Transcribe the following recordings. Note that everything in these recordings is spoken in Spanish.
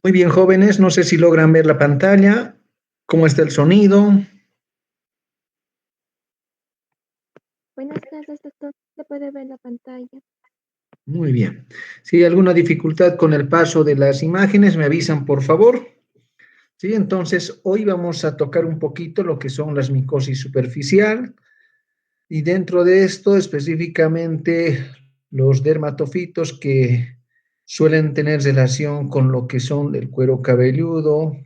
Muy bien, jóvenes, no sé si logran ver la pantalla, cómo está el sonido. Buenas tardes, doctor. Se puede ver la pantalla. Muy bien. Si hay alguna dificultad con el paso de las imágenes, me avisan, por favor. Sí, entonces hoy vamos a tocar un poquito lo que son las micosis superficial y dentro de esto específicamente los dermatofitos que suelen tener relación con lo que son el cuero cabelludo,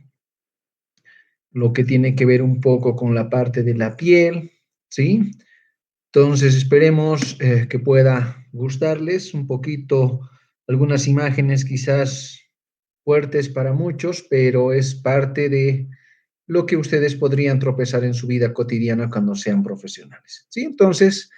lo que tiene que ver un poco con la parte de la piel, ¿sí? Entonces, esperemos que pueda gustarles un poquito algunas imágenes quizás fuertes para muchos, pero es parte de lo que ustedes podrían tropezar en su vida cotidiana cuando sean profesionales. ¿Sí? Entonces,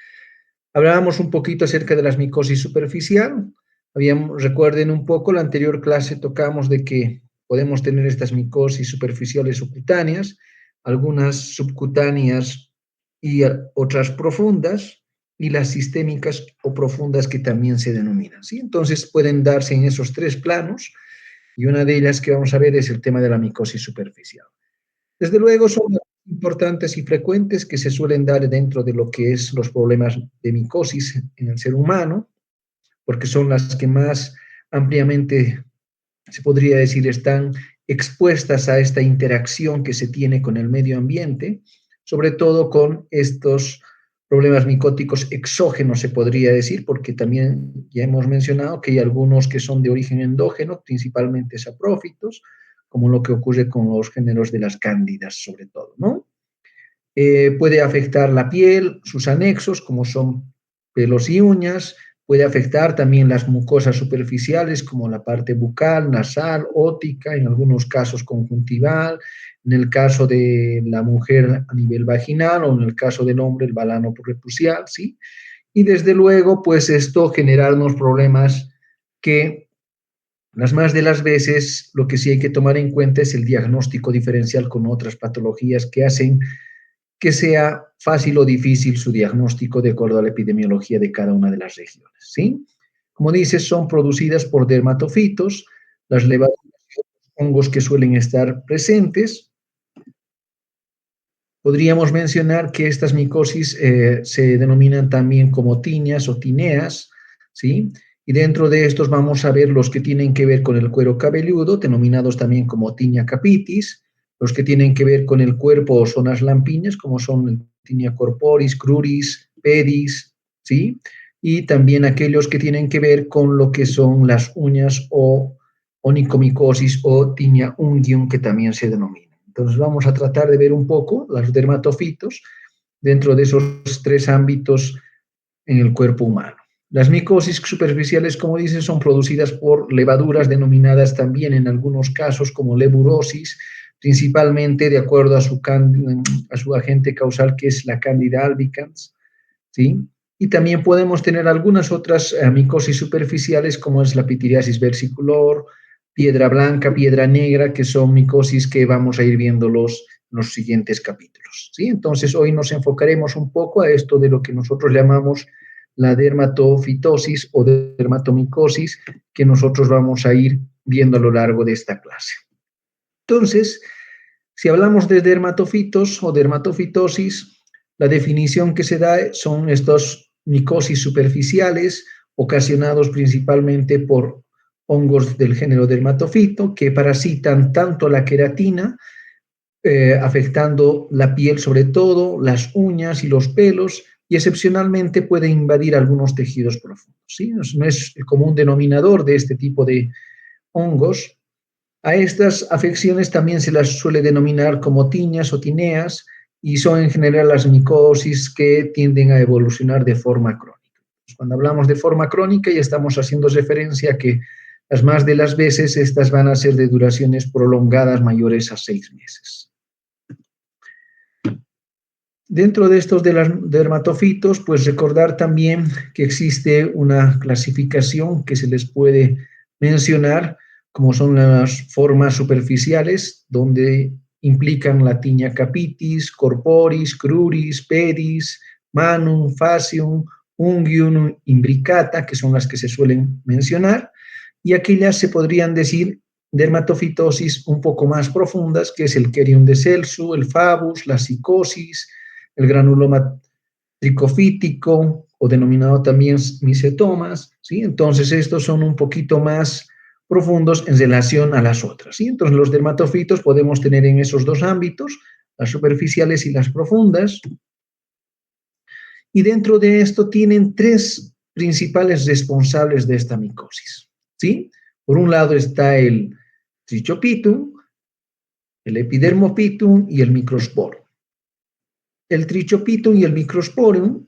hablábamos un poquito acerca de las micosis superficial. Recuerden un poco, la anterior clase tocamos de que podemos tener estas micosis superficiales o cutáneas, algunas subcutáneas y otras profundas, y las sistémicas o profundas que también se denominan. ¿Sí? Entonces pueden darse en esos tres planos, y una de ellas que vamos a ver es el tema de la micosis superficial. Desde luego son importantes y frecuentes que se suelen dar dentro de lo que es los problemas de micosis en el ser humano, porque son las que más ampliamente, se podría decir, están expuestas a esta interacción que se tiene con el medio ambiente, sobre todo con estos problemas micóticos exógenos, se podría decir, porque también ya hemos mencionado que hay algunos que son de origen endógeno, principalmente saprófitos, como lo que ocurre con los géneros de las cándidas, sobre todo, ¿no? Puede afectar la piel, sus anexos, como son pelos y uñas, puede afectar también las mucosas superficiales, como la parte bucal, nasal, ótica, en algunos casos conjuntival, en el caso de la mujer a nivel vaginal o en el caso del hombre el balano prepucial, ¿sí? Y desde luego, pues esto generarnos problemas que las más de las veces lo que sí hay que tomar en cuenta es el diagnóstico diferencial con otras patologías que hacen que sea fácil o difícil su diagnóstico de acuerdo a la epidemiología de cada una de las regiones, ¿sí? Como dices, son producidas por dermatofitos, las levaduras y otros hongos que suelen estar presentes. Podríamos mencionar que estas micosis se denominan también como tiñas o tineas, ¿sí? Y dentro de estos vamos a ver los que tienen que ver con el cuero cabelludo, denominados también como tiña capitis, los que tienen que ver con el cuerpo o zonas lampiñas, como son el tiña corporis, cruris, pedis, ¿sí? Y también aquellos que tienen que ver con lo que son las uñas o onicomicosis o tiña unguium, que también se denomina. Entonces vamos a tratar de ver un poco los dermatofitos dentro de esos tres ámbitos en el cuerpo humano. Las micosis superficiales, como dicen, son producidas por levaduras denominadas también en algunos casos como leburosis, principalmente de acuerdo a su agente causal, que es la Candida albicans, ¿sí? Y también podemos tener algunas otras micosis superficiales, como es la pitiriasis versicolor, piedra blanca, piedra negra, que son micosis que vamos a ir viéndolos en los siguientes capítulos, ¿sí? Entonces, hoy nos enfocaremos un poco a esto de lo que nosotros llamamos la dermatofitosis o dermatomicosis, que nosotros vamos a ir viendo a lo largo de esta clase. Entonces, si hablamos de dermatofitos o dermatofitosis, la definición que se da son estos micosis superficiales ocasionados principalmente por hongos del género dermatofito que parasitan tanto la queratina, afectando la piel sobre todo, las uñas y los pelos, y excepcionalmente puede invadir algunos tejidos profundos, ¿sí? No es el común denominador de este tipo de hongos. A estas afecciones también se las suele denominar como tiñas o tineas, y son en general las micosis que tienden a evolucionar de forma crónica. Cuando hablamos de forma crónica ya estamos haciendo referencia a que las más de las veces estas van a ser de duraciones prolongadas mayores a 6 meses. Dentro de estos de los dermatofitos, pues recordar también que existe una clasificación que se les puede mencionar, como son las formas superficiales, donde implican la tiña capitis, corporis, cruris, pedis, manum, facium, unguium, imbricata, que son las que se suelen mencionar, y aquellas se podrían decir dermatofitosis un poco más profundas, que es el Querium de Celsu, el Fabus, la psicosis, el granuloma tricofítico, o denominado también micetomas, ¿sí? Entonces, estos son un poquito más profundos en relación a las otras, ¿sí? Entonces, los dermatofitos podemos tener en esos dos ámbitos, las superficiales y las profundas, y dentro de esto tienen tres principales responsables de esta micosis, ¿sí? Por un lado está el trichopitum, el epidermopitum y el microsporum. El trichopitum y el microsporum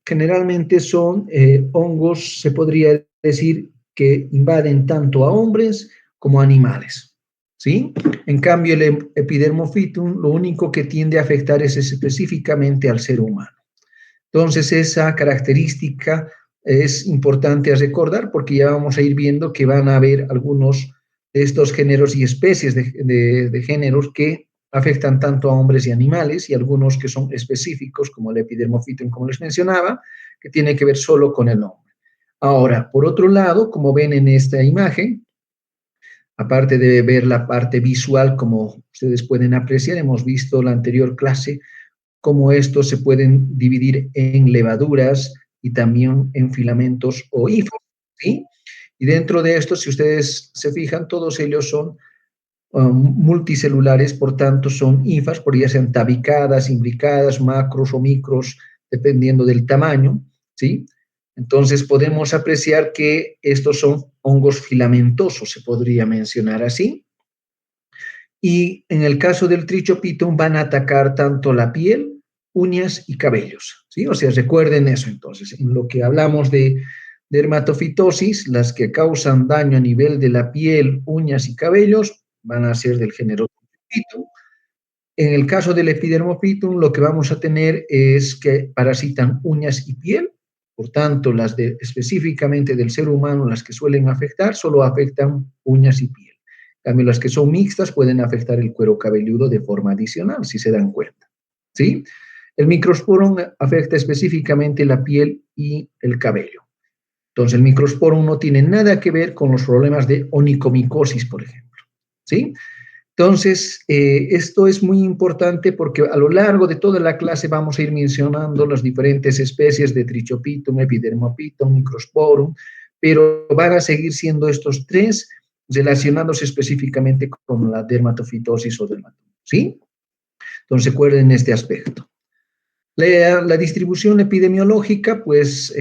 generalmente son hongos, se podría decir, que invaden tanto a hombres como a animales, ¿sí? En cambio, el epidermofitum lo único que tiende a afectar es específicamente al ser humano. Entonces, esa característica es importante a recordar porque ya vamos a ir viendo que van a haber algunos de estos géneros y especies de géneros que afectan tanto a hombres y animales, y algunos que son específicos, como el epidermofitum, como les mencionaba, que tiene que ver solo con el hombre. Ahora, por otro lado, como ven en esta imagen, aparte de ver la parte visual, como ustedes pueden apreciar, hemos visto la anterior clase, cómo estos se pueden dividir en levaduras y también en filamentos o hifas, ¿sí? Y dentro de estos, si ustedes se fijan, todos ellos son multicelulares, por tanto son hifas, por ya sean tabicadas, imbricadas, macros o micros, dependiendo del tamaño, ¿sí? Entonces podemos apreciar que estos son hongos filamentosos, se podría mencionar así. Y en el caso del trichopitum van a atacar tanto la piel, uñas y cabellos, ¿sí? O sea, recuerden eso entonces. En lo que hablamos de dermatofitosis, las que causan daño a nivel de la piel, uñas y cabellos van a ser del género trichopitum. En el caso del epidermopitum, lo que vamos a tener es que parasitan uñas y piel, por tanto, específicamente del ser humano, las que suelen afectar, solo afectan uñas y piel. En cambio, las que son mixtas pueden afectar el cuero cabelludo de forma adicional, si se dan cuenta, ¿sí? El microsporum afecta específicamente la piel y el cabello. Entonces, el microsporum no tiene nada que ver con los problemas de onicomicosis, por ejemplo, ¿sí? Entonces, esto es muy importante porque a lo largo de toda la clase vamos a ir mencionando las diferentes especies de trichopitum, epidermopitum, microsporum, pero van a seguir siendo estos tres relacionados específicamente con la dermatofitosis o dermatosis, ¿sí? Entonces, recuerden este aspecto. La distribución epidemiológica, pues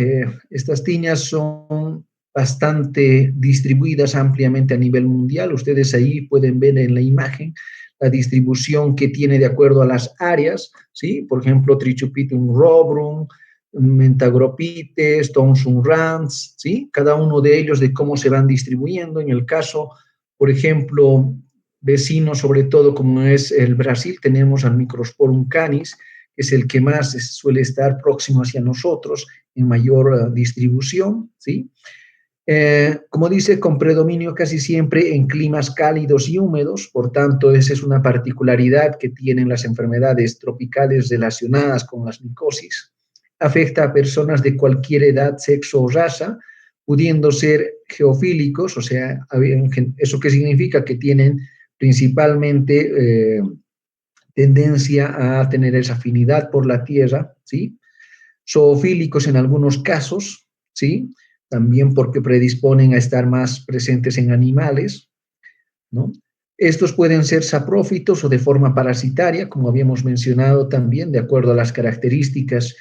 estas tiñas son bastante distribuidas ampliamente a nivel mundial. Ustedes ahí pueden ver en la imagen la distribución que tiene de acuerdo a las áreas, ¿sí? Por ejemplo, Trichopitum rubrum, Mentagropites, Thomson rans, ¿sí? Cada uno de ellos de cómo se van distribuyendo. En el caso, por ejemplo, vecino, sobre todo como es el Brasil, tenemos al Microsporum canis, que es el que más suele estar próximo hacia nosotros, en mayor distribución, ¿sí? Como dice, con predominio casi siempre en climas cálidos y húmedos, por tanto, esa es una particularidad que tienen las enfermedades tropicales relacionadas con las micosis. Afecta a personas de cualquier edad, sexo o raza, pudiendo ser geofílicos, o sea, ¿eso qué significa? Que tienen principalmente tendencia a tener esa afinidad por la tierra, ¿sí? Zoofílicos en algunos casos, ¿sí? También porque predisponen a estar más presentes en animales, ¿no? Estos pueden ser saprófitos o de forma parasitaria, como habíamos mencionado también, de acuerdo a las características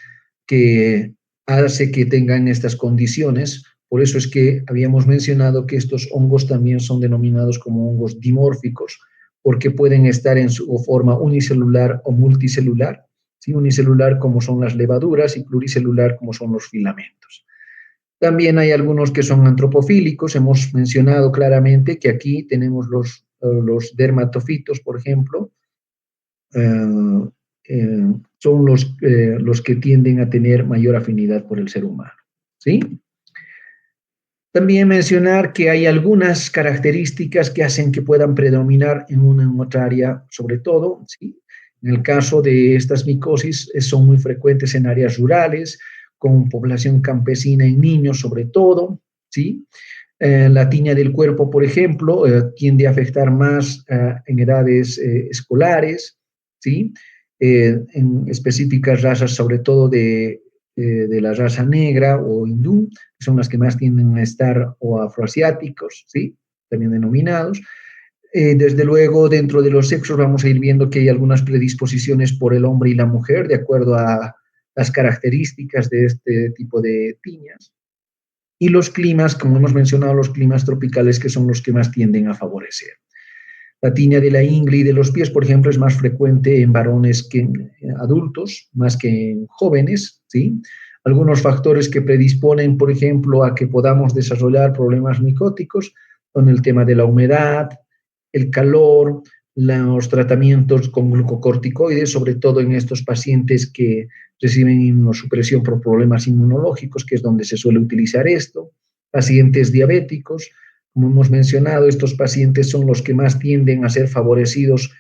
que hace que tengan estas condiciones. Por eso es que habíamos mencionado que estos hongos también son denominados como hongos dimórficos, porque pueden estar en su forma unicelular o multicelular, ¿sí? Unicelular como son las levaduras y pluricelular como son los filamentos. También hay algunos que son antropofílicos. Hemos mencionado claramente que aquí tenemos los dermatofitos, por ejemplo, son los que tienden a tener mayor afinidad por el ser humano, ¿sí? También mencionar que hay algunas características que hacen que puedan predominar en una u otra área, sobre todo, ¿sí? En el caso de estas micosis, son muy frecuentes en áreas rurales, con población campesina en niños sobre todo, ¿sí? La tiña del cuerpo, por ejemplo, tiende a afectar más en edades escolares, ¿sí? En específicas razas, sobre todo de la raza negra o hindú, que son las que más tienden a estar, o afroasiáticos, ¿sí? También denominados. Desde luego, dentro de los sexos vamos a ir viendo que hay algunas predisposiciones por el hombre y la mujer, de acuerdo a las características de este tipo de tiñas. Y los climas, como hemos mencionado, los climas tropicales, que son los que más tienden a favorecer. La tiña de la ingle y de los pies, por ejemplo, es más frecuente en varones que en adultos, más que en jóvenes, ¿sí? Algunos factores que predisponen, por ejemplo, a que podamos desarrollar problemas micóticos son el tema de la humedad, el calor, los tratamientos con glucocorticoides, sobre todo en estos pacientes que reciben inmunosupresión por problemas inmunológicos, que es donde se suele utilizar esto, pacientes diabéticos. Como hemos mencionado, estos pacientes son los que más tienden a ser favorecidos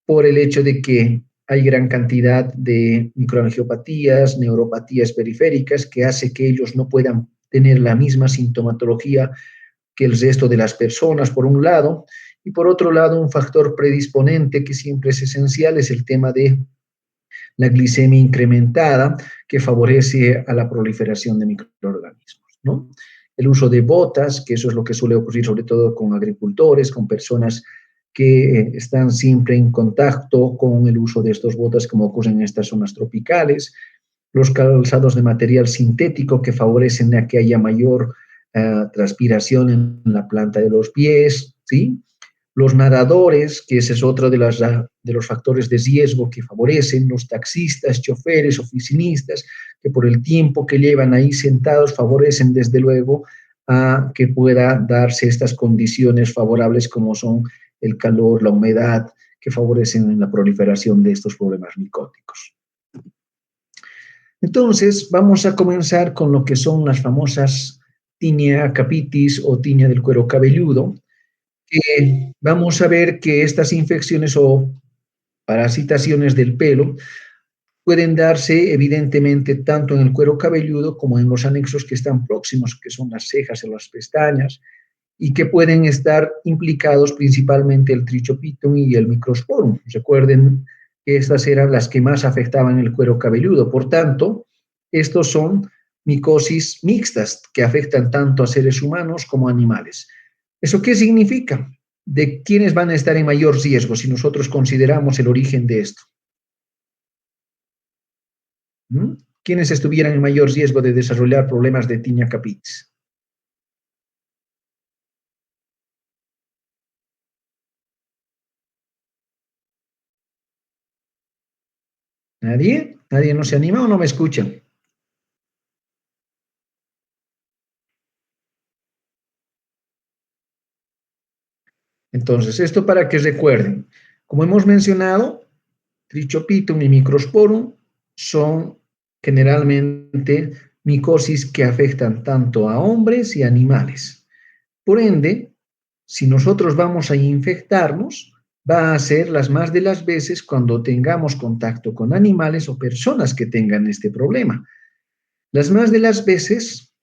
por el hecho de que hay gran cantidad de microangiopatías, neuropatías periféricas, que hace que ellos no puedan tener la misma sintomatología que el resto de las personas, por un lado, y por otro lado, un factor predisponente que siempre es esencial es el tema de la glicemia incrementada, que favorece a la proliferación de microorganismos, ¿no? El uso de botas, que eso es lo que suele ocurrir sobre todo con agricultores, con personas que están siempre en contacto con el uso de estos botas, como ocurre en estas zonas tropicales. Los calzados de material sintético, que favorecen a que haya mayor transpiración en la planta de los pies, ¿sí? Los nadadores, que ese es otro de los factores de riesgo que favorecen, los taxistas, choferes, oficinistas, que por el tiempo que llevan ahí sentados favorecen desde luego a que pueda darse estas condiciones favorables como son el calor, la humedad, que favorecen la proliferación de estos problemas micóticos. Entonces, vamos a comenzar con lo que son las famosas tinea capitis o tiña del cuero cabelludo. Vamos a ver que estas infecciones o parasitaciones del pelo pueden darse evidentemente tanto en el cuero cabelludo como en los anexos que están próximos, que son las cejas o las pestañas, y que pueden estar implicados principalmente el trichopitum y el microsporum. Recuerden que estas eran las que más afectaban el cuero cabelludo. Por tanto, estos son micosis mixtas que afectan tanto a seres humanos como a animales. ¿Eso qué significa? ¿De quiénes van a estar en mayor riesgo si nosotros consideramos el origen de esto? ¿Mm? ¿Quiénes estuvieran en mayor riesgo de desarrollar problemas de tinea capitis? ¿Nadie? ¿Nadie no se anima o no me escuchan? Entonces, esto para que recuerden, como hemos mencionado, trichopitum y microsporum son generalmente micosis que afectan tanto a hombres y animales. Por ende, si nosotros vamos a infectarnos, va a ser las más de las veces cuando tengamos contacto con animales o personas que tengan este problema. Las más de las veces,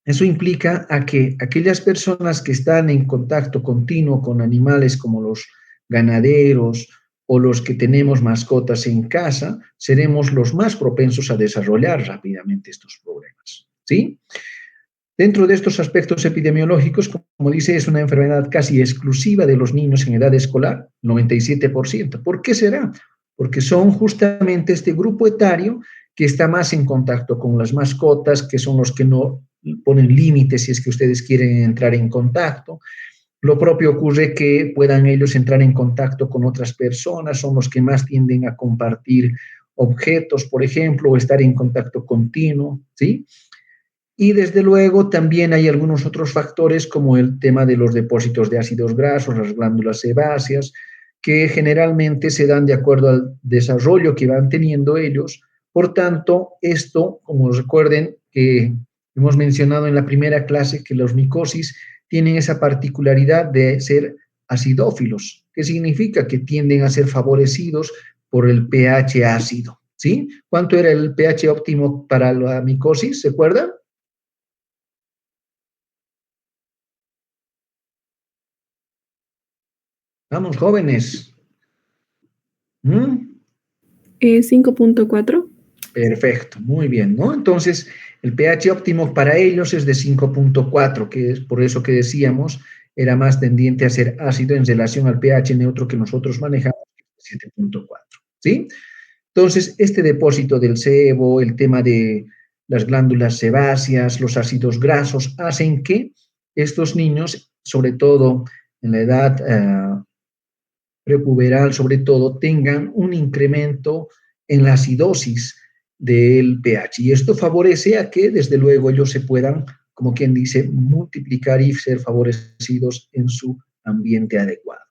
eso implica a que aquellas personas que están en contacto continuo con animales como los ganaderos o los que tenemos mascotas en casa, seremos los más propensos a desarrollar rápidamente estos problemas, ¿sí? Dentro de estos aspectos epidemiológicos, como dice, es una enfermedad casi exclusiva de los niños en edad escolar, 97%. ¿Por qué será? Porque son justamente este grupo etario que está más en contacto con las mascotas, que son los que no ponen límites si es que ustedes quieren entrar en contacto. Lo propio ocurre que puedan ellos entrar en contacto con otras personas, son los que más tienden a compartir objetos, por ejemplo, o estar en contacto continuo, ¿sí? Y desde luego también hay algunos otros factores como el tema de los depósitos de ácidos grasos, las glándulas sebáceas, que generalmente se dan de acuerdo al desarrollo que van teniendo ellos. Por tanto, esto, como recuerden que hemos mencionado en la primera clase, que los micosis tienen esa particularidad de ser acidófilos, que significa que tienden a ser favorecidos por el pH ácido, ¿sí? ¿Cuánto era el pH óptimo para la micosis? ¿Se acuerdan? Vamos, jóvenes. ¿Mm? 5.4. Perfecto, muy bien, ¿no? Entonces, el pH óptimo para ellos es de 5.4, que es por eso que decíamos, era más tendiente a ser ácido en relación al pH neutro que nosotros manejamos, 7.4, ¿sí? Entonces, este depósito del sebo, el tema de las glándulas sebáceas, los ácidos grasos, hacen que estos niños, sobre todo en la edad prepuberal, sobre todo, tengan un incremento en la acidosis del pH. Y esto favorece a que, desde luego, ellos se puedan, como quien dice, multiplicar y ser favorecidos en su ambiente adecuado.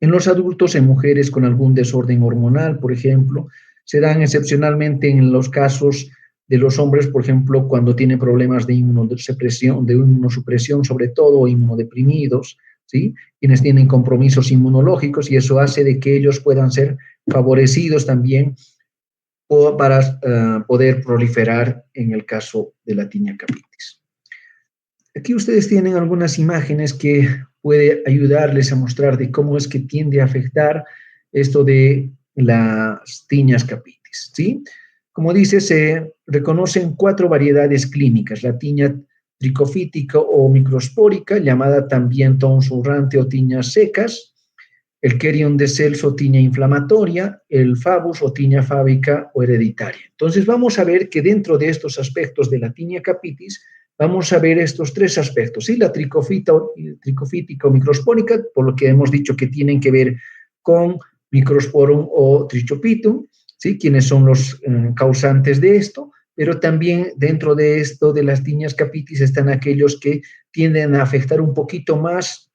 En los adultos, en mujeres con algún desorden hormonal, por ejemplo, se dan excepcionalmente en los casos de los hombres, por ejemplo, cuando tienen problemas de inmunosupresión, sobre todo, o inmunodeprimidos, ¿sí? Quienes tienen compromisos inmunológicos, y eso hace de que ellos puedan ser favorecidos también para poder proliferar en el caso de la tinea capitis. Aquí ustedes tienen algunas imágenes que puede ayudarles a mostrar de cómo es que tiende a afectar esto de las tiñas capitis, ¿sí? Como dice, se reconocen 4 variedades clínicas: la tiña tricofítica o microspórica, llamada también tonsurrante o tiñas secas; el Kerion de Celso, tiña inflamatoria; el Fabus o tiña fábica o hereditaria. Entonces vamos a ver que dentro de estos aspectos de la tiña capitis, vamos a ver estos 3 aspectos, ¿sí? La tricofítica o microspórica, por lo que hemos dicho que tienen que ver con Microsporum o Trichopitum, ¿sí? Quienes son los causantes de esto, pero también dentro de esto de las tiñas capitis están aquellos que tienden a afectar un poquito más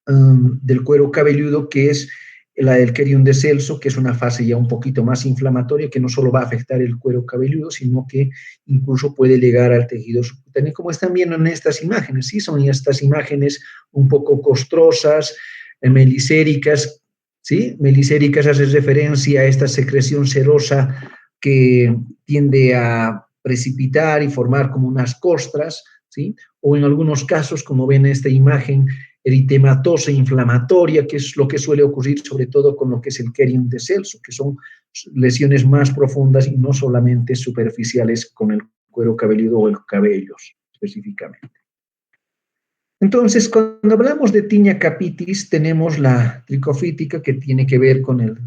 del cuero cabelludo, que es la del Kerion de Celso, que es una fase ya un poquito más inflamatoria, que no solo va a afectar el cuero cabelludo, sino que incluso puede llegar al tejido subcutáneo, como están viendo en estas imágenes, ¿sí? Son estas imágenes un poco costrosas, melicéricas, ¿sí? Melicéricas hace referencia a esta secreción serosa que tiende a precipitar y formar como unas costras, ¿sí? O en algunos casos, como ven en esta imagen, eritematosa inflamatoria, que es lo que suele ocurrir sobre todo con lo que es el Kerion de Celso, que son lesiones más profundas y no solamente superficiales con el cuero cabelludo o el cabello específicamente. Entonces, cuando hablamos de tiña capitis, tenemos la tricofítica, que tiene que ver con el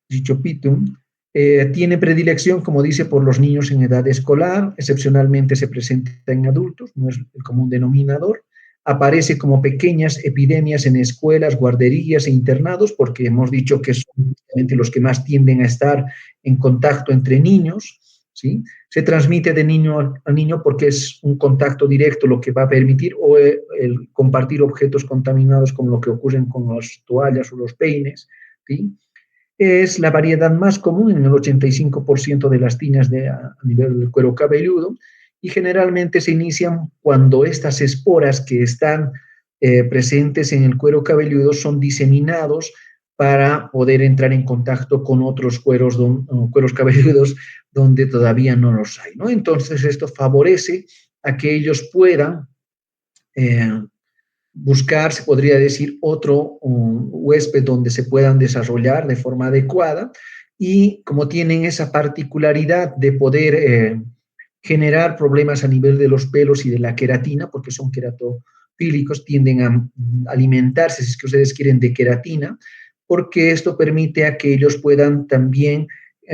Trichopitum. Tiene predilección, como dice, por los niños en edad escolar; excepcionalmente se presenta en adultos, no es el común denominador. Aparece como pequeñas epidemias en escuelas, guarderías e internados, porque hemos dicho que son justamente los que más tienden a estar en contacto entre niños, ¿sí? Se transmite de niño a niño porque es un contacto directo lo que va a permitir, o el compartir objetos contaminados, como lo que ocurre con las toallas o los peines, ¿sí? Es la variedad más común en el 85% de las tiñas a nivel del cuero cabelludo, y generalmente se inician cuando estas esporas que están presentes en el cuero cabelludo son diseminados para poder entrar en contacto con otros cueros cabelludos donde todavía no los hay, ¿no? Entonces esto favorece a que ellos puedan eh, buscar, se podría decir, otro huésped donde se puedan desarrollar de forma adecuada, y como tienen esa particularidad de poder generar problemas a nivel de los pelos y de la queratina, porque son queratofílicos, tienden a alimentarse, si es que ustedes quieren, de queratina, porque esto permite a que ellos puedan también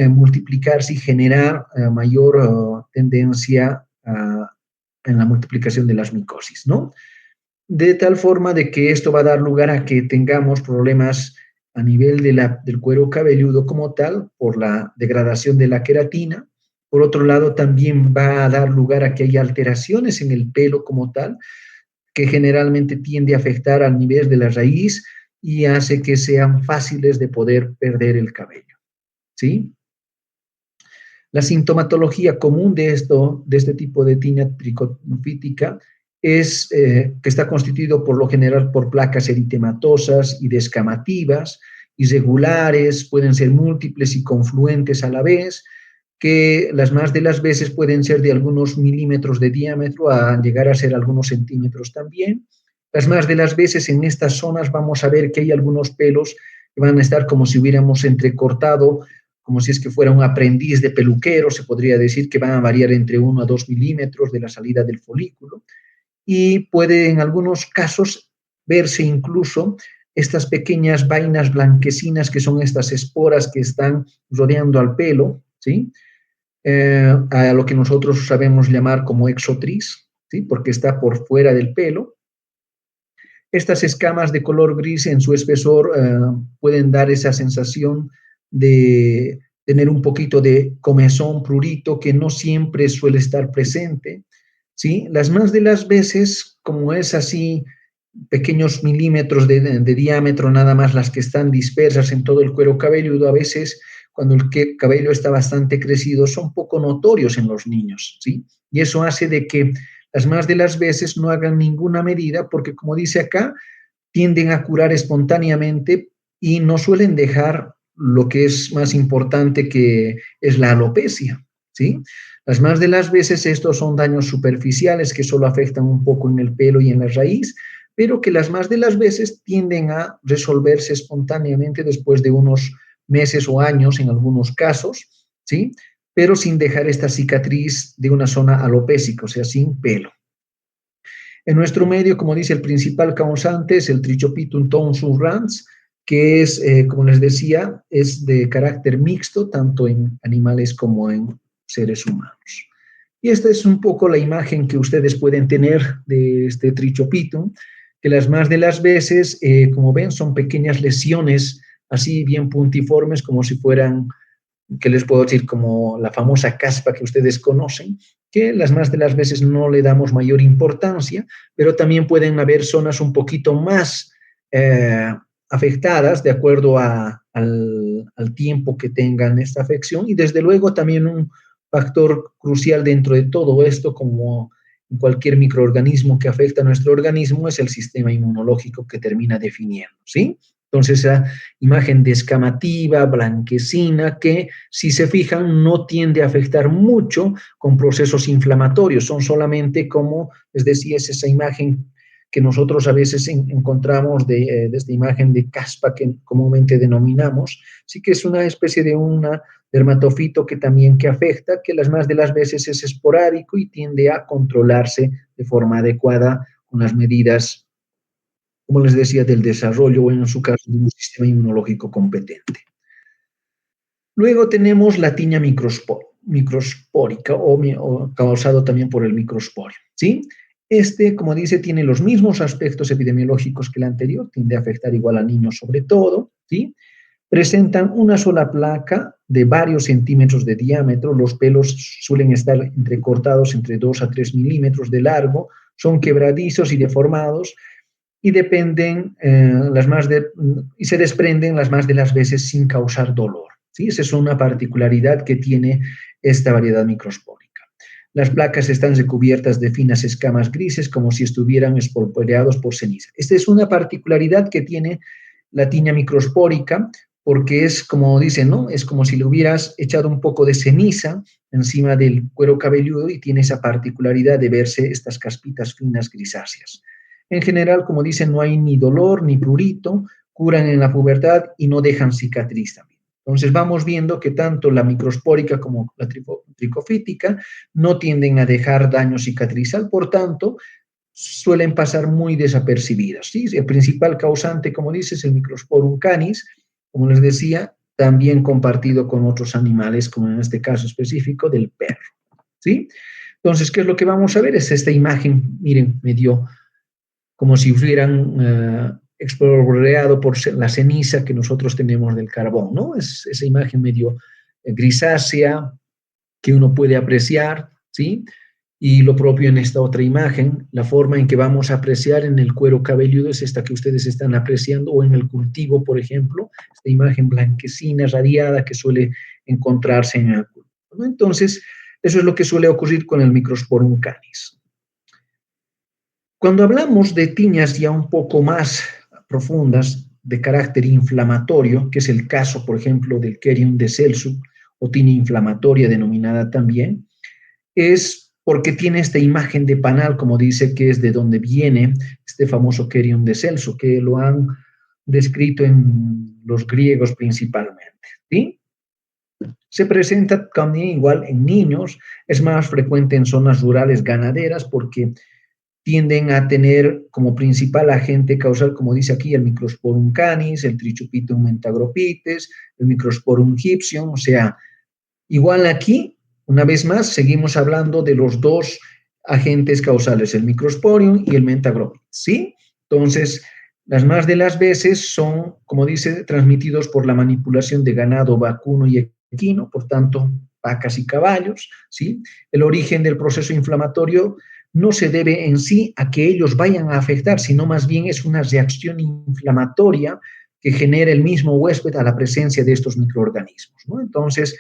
multiplicarse y generar mayor tendencia en la multiplicación de las micosis, ¿no? De tal forma de que esto va a dar lugar a que tengamos problemas a nivel del cuero cabelludo como tal, por la degradación de la queratina. Por otro lado, también va a dar lugar a que haya alteraciones en el pelo como tal, que generalmente tiende a afectar al nivel de la raíz y hace que sean fáciles de poder perder el cabello, ¿sí? La sintomatología común de este tipo de tiña tricofítica es que está constituido por lo general por placas eritematosas y descamativas, irregulares, pueden ser múltiples y confluentes a la vez, que las más de las veces pueden ser de algunos milímetros de diámetro a llegar a ser algunos centímetros también. Las más de las veces en estas zonas vamos a ver que hay algunos pelos que van a estar como si hubiéramos entrecortado, como si es que fuera un aprendiz de peluquero, se podría decir que van a variar entre 1 a 2 milímetros de la salida del folículo, y puede en algunos casos verse incluso estas pequeñas vainas blanquecinas que son estas esporas que están rodeando al pelo, ¿sí? A lo que nosotros sabemos llamar como exotriz, ¿sí? Porque está por fuera del pelo. Estas escamas de color gris en su espesor pueden dar esa sensación de tener un poquito de comezón, prurito, que no siempre suele estar presente, ¿sí? Las más de las veces, como es así, pequeños milímetros de diámetro, nada más las que están dispersas en todo el cuero cabelludo, a veces cuando el cabello está bastante crecido, son poco notorios en los niños, ¿sí? Y eso hace de que las más de las veces no hagan ninguna medida porque, como dice acá, tienden a curar espontáneamente y no suelen dejar lo que es más importante, que es la alopecia, ¿sí? Las más de las veces estos son daños superficiales que solo afectan un poco en el pelo y en la raíz, pero que las más de las veces tienden a resolverse espontáneamente después de unos meses o años en algunos casos, ¿sí? Pero sin dejar esta cicatriz de una zona alopécica, o sea, sin pelo. En nuestro medio, como dice, el principal causante es el Trichopitum thomsonrans, que es, como les decía, es de carácter mixto, tanto en animales como en seres humanos. Y esta es un poco la imagen que ustedes pueden tener de este Trichopitum, que las más de las veces, como ven, son pequeñas lesiones así bien puntiformes, como si fueran, que les puedo decir, como la famosa caspa que ustedes conocen, que las más de las veces no le damos mayor importancia, pero también pueden haber zonas un poquito más afectadas de acuerdo al tiempo que tengan esta afección, y desde luego también un factor crucial dentro de todo esto, como en cualquier microorganismo que afecta a nuestro organismo, es el sistema inmunológico que termina definiendo, ¿sí? Entonces, esa imagen descamativa, blanquecina, que si se fijan no tiende a afectar mucho con procesos inflamatorios, son solamente, como les decía, es esa imagen que nosotros a veces encontramos de esta imagen de caspa que comúnmente denominamos, sí que es una especie de una dermatofito que también que afecta, que las más de las veces es esporádico y tiende a controlarse de forma adecuada con las medidas, como les decía, del desarrollo o en su caso de un sistema inmunológico competente. Luego tenemos la tiña microspórica o causado también por el microsporio, ¿sí? Este, como dice, tiene los mismos aspectos epidemiológicos que el anterior, tiende a afectar igual a niños sobre todo, ¿sí? Presentan una sola placa de varios centímetros de diámetro, los pelos suelen estar entrecortados entre 2 a 3 milímetros de largo, son quebradizos y deformados, y dependen y se desprenden las más de las veces sin causar dolor, ¿sí? Esa es una particularidad que tiene esta variedad microspórica. Las placas están recubiertas de finas escamas grises como si estuvieran espolvoreados por ceniza. Esta es una particularidad que tiene la tiña microspórica, porque es como dicen, ¿no? Es como si le hubieras echado un poco de ceniza encima del cuero cabelludo y tiene esa particularidad de verse estas caspitas finas grisáceas. En general, como dicen, no hay ni dolor ni prurito, curan en la pubertad y no dejan cicatriz también. Entonces vamos viendo que tanto la microspórica como la tricofítica no tienden a dejar daño cicatrizal, por tanto, suelen pasar muy desapercibidas, ¿sí? El principal causante, como dices, es el Microsporum canis, como les decía, también compartido con otros animales, como en este caso específico del perro, ¿sí? Entonces, ¿qué es lo que vamos a ver? Es esta imagen, miren, medio como si hubieran espolvoreado por la ceniza que nosotros tenemos del carbón, ¿no? Es esa imagen medio grisácea que uno puede apreciar, ¿sí? Y lo propio en esta otra imagen, la forma en que vamos a apreciar en el cuero cabelludo es esta que ustedes están apreciando, o en el cultivo, por ejemplo, esta imagen blanquecina, radiada, que suele encontrarse en el cultivo, ¿no? Entonces, eso es lo que suele ocurrir con el Microsporum canis. Cuando hablamos de tiñas ya un poco más profundas, de carácter inflamatorio, que es el caso, por ejemplo, del Cerium de Celsu, o tiña inflamatoria denominada también, es porque tiene esta imagen de panal, como dice, que es de donde viene este famoso Querion de Celso, que lo han descrito en los griegos principalmente, ¿sí? Se presenta también igual en niños, es más frecuente en zonas rurales ganaderas porque tienden a tener como principal agente causal, como dice aquí, el Microsporum canis, el Trichupitum mentagropites, el Microsporum gypsum, o sea, igual aquí, una vez más, seguimos hablando de los dos agentes causales, el Microsporium y el Mentagropites, ¿sí? Entonces, las más de las veces son, como dice, transmitidos por la manipulación de ganado vacuno y equino, por tanto, vacas y caballos, ¿sí? El origen del proceso inflamatorio no se debe en sí a que ellos vayan a afectar, sino más bien es una reacción inflamatoria que genera el mismo huésped a la presencia de estos microorganismos, ¿no? Entonces,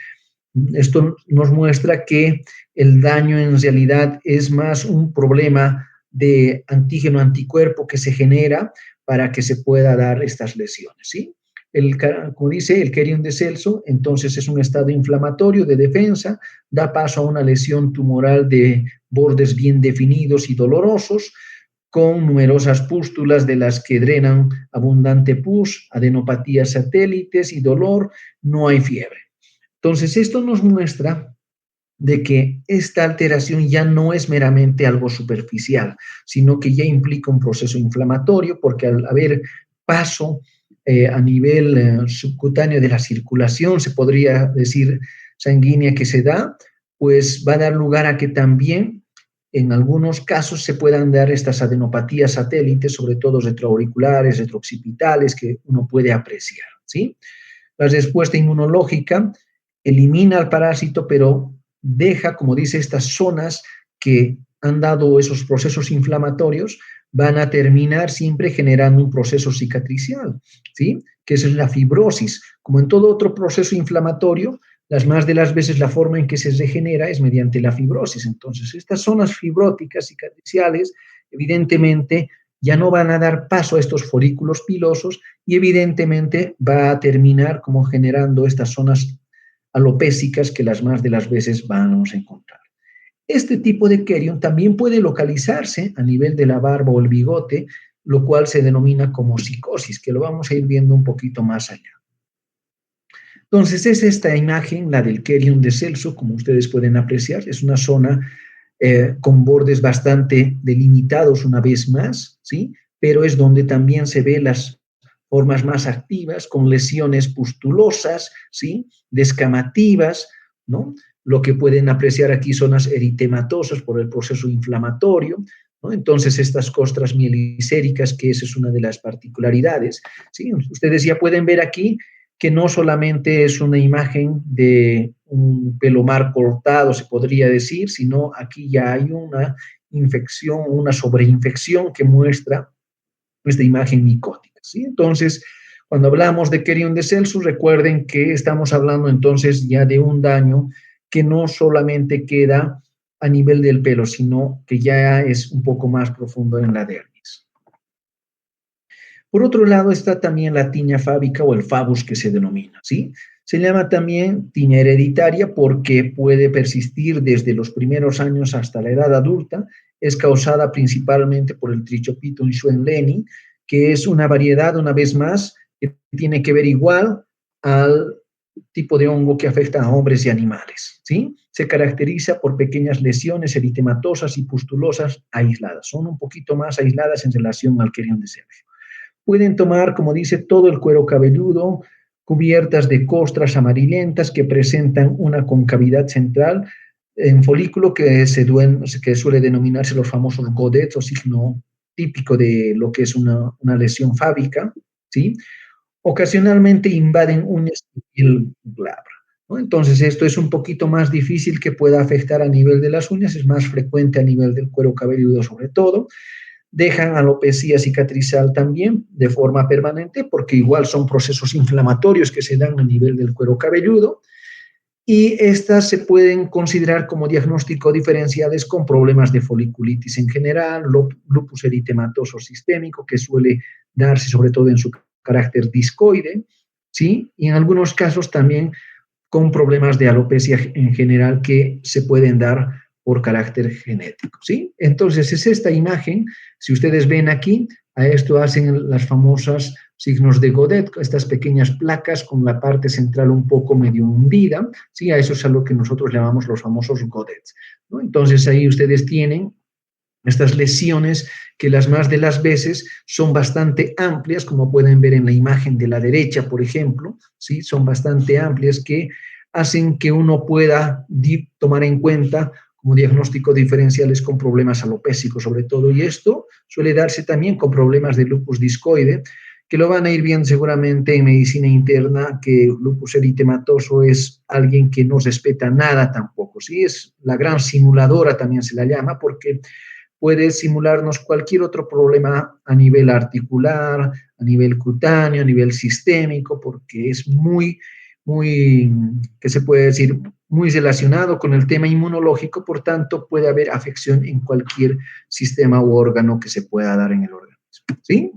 esto nos muestra que el daño en realidad es más un problema de antígeno-anticuerpo que se genera para que se pueda dar estas lesiones, ¿sí? Como dice el Querion de Celso, entonces es un estado inflamatorio de defensa, da paso a una lesión tumoral de bordes bien definidos y dolorosos, con numerosas pústulas de las que drenan abundante pus, adenopatías satélites y dolor, no hay fiebre. Entonces, esto nos muestra de que esta alteración ya no es meramente algo superficial, sino que ya implica un proceso inflamatorio, porque al haber paso a nivel subcutáneo de la circulación, se podría decir sanguínea que se da, pues va a dar lugar a que también en algunos casos se puedan dar estas adenopatías satélites, sobre todo retroauriculares, retrooccipitales, que uno puede apreciar, ¿sí? La respuesta inmunológica elimina al parásito, pero deja, como dice, estas zonas que han dado esos procesos inflamatorios, van a terminar siempre generando un proceso cicatricial, ¿sí? Que es la fibrosis. Como en todo otro proceso inflamatorio, las más de las veces la forma en que se regenera es mediante la fibrosis. Entonces, estas zonas fibróticas cicatriciales, evidentemente, ya no van a dar paso a estos folículos pilosos y evidentemente va a terminar como generando estas zonas alopésicas que las más de las veces vamos a encontrar. Este tipo de Querion también puede localizarse a nivel de la barba o el bigote, lo cual se denomina como psicosis, que lo vamos a ir viendo un poquito más allá. Entonces, es esta imagen, la del Querion de Celso, como ustedes pueden apreciar, es una zona con bordes bastante delimitados una vez más, ¿sí? Pero es donde también se ve las formas más activas, con lesiones pustulosas, ¿sí? Descamativas, ¿no? Lo que pueden apreciar aquí son las eritematosas por el proceso inflamatorio, ¿no? Entonces, estas costras mielicéricas, que esa es una de las particularidades, ¿sí? Ustedes ya pueden ver aquí que no solamente es una imagen de un pelomar cortado, se podría decir, sino aquí ya hay una infección, una sobreinfección que muestra esta imagen micótica, ¿sí? Entonces, cuando hablamos de Querion de Celso, recuerden que estamos hablando entonces ya de un daño que no solamente queda a nivel del pelo, sino que ya es un poco más profundo en la dermis. Por otro lado está también la tiña fábica o el fabus que se denomina, ¿sí? Se llama también tiña hereditaria porque puede persistir desde los primeros años hasta la edad adulta. Es causada principalmente por el Trichopitum schwenleni, que es una variedad, una vez más, que tiene que ver igual al tipo de hongo que afecta a hombres y animales, ¿sí? Se caracteriza por pequeñas lesiones eritematosas y pustulosas aisladas. Son un poquito más aisladas en relación al Querion de Celso. Pueden tomar, como dice, todo el cuero cabelludo, cubiertas de costras amarillentas que presentan una concavidad central en folículo que suele denominarse los famosos godets o signo típico de lo que es una lesión fábica, ¿sí? Ocasionalmente invaden uñas y piel glabra, ¿no? Entonces, esto es un poquito más difícil que pueda afectar a nivel de las uñas, es más frecuente a nivel del cuero cabelludo sobre todo. Dejan alopecia cicatrizal también de forma permanente, porque igual son procesos inflamatorios que se dan a nivel del cuero cabelludo, y estas se pueden considerar como diagnóstico diferenciales con problemas de foliculitis en general, lupus eritematoso sistémico, que suele darse sobre todo en su carácter discoide, ¿sí? Y en algunos casos también con problemas de alopecia en general que se pueden dar por carácter genético, ¿sí? Entonces, es esta imagen, si ustedes ven aquí, a esto hacen las famosas signos de Godet, estas pequeñas placas con la parte central un poco medio hundida, ¿sí? A eso es a lo que nosotros llamamos los famosos Godets, ¿no? Entonces, ahí ustedes tienen estas lesiones que las más de las veces son bastante amplias, como pueden ver en la imagen de la derecha, por ejemplo, ¿sí? Son bastante amplias que hacen que uno pueda tomar en cuenta como diagnóstico diferenciales con problemas alopésicos sobre todo, y esto suele darse también con problemas de lupus discoide, que lo van a ir viendo seguramente en medicina interna, que lupus eritematoso es alguien que no respeta nada tampoco, ¿sí? Es la gran simuladora, también se la llama, porque puede simularnos cualquier otro problema a nivel articular, a nivel cutáneo, a nivel sistémico, porque es ¿qué se puede decir? Muy relacionado con el tema inmunológico, por tanto, puede haber afección en cualquier sistema u órgano que se pueda dar en el organismo, ¿sí?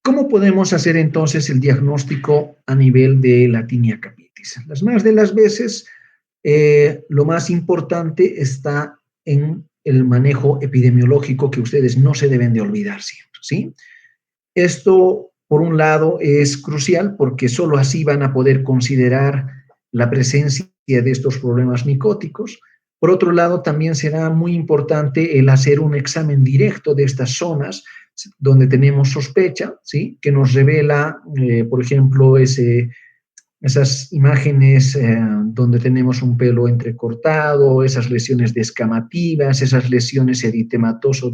¿Cómo podemos hacer entonces el diagnóstico a nivel de la tinea capitis? Las más de las veces, lo más importante está en el manejo epidemiológico, que ustedes no se deben de olvidar siempre, ¿sí? Esto, por un lado, es crucial porque solo así van a poder considerar la presencia de estos problemas micóticos. Por otro lado, también será muy importante el hacer un examen directo de estas zonas donde tenemos sospecha, ¿sí? Que nos revela, por ejemplo, esas imágenes donde tenemos un pelo entrecortado, esas lesiones descamativas, esas lesiones eritematoso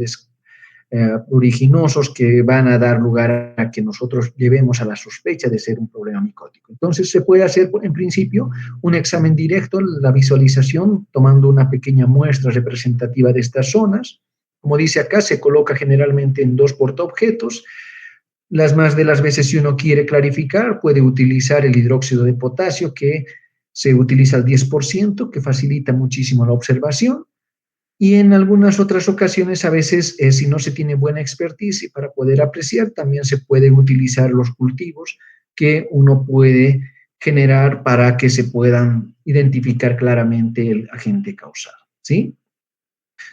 originosos que van a dar lugar a que nosotros llevemos a la sospecha de ser un problema micótico. Entonces se puede hacer en principio un examen directo, la visualización, tomando una pequeña muestra representativa de estas zonas. Como dice acá, se coloca generalmente en 2 portaobjetos. Las más de las veces, si uno quiere clarificar, puede utilizar el hidróxido de potasio, que se utiliza al 10%, que facilita muchísimo la observación. Y en algunas otras ocasiones, a veces, si no se tiene buena expertise para poder apreciar, también se pueden utilizar los cultivos que uno puede generar para que se puedan identificar claramente el agente causal, ¿sí?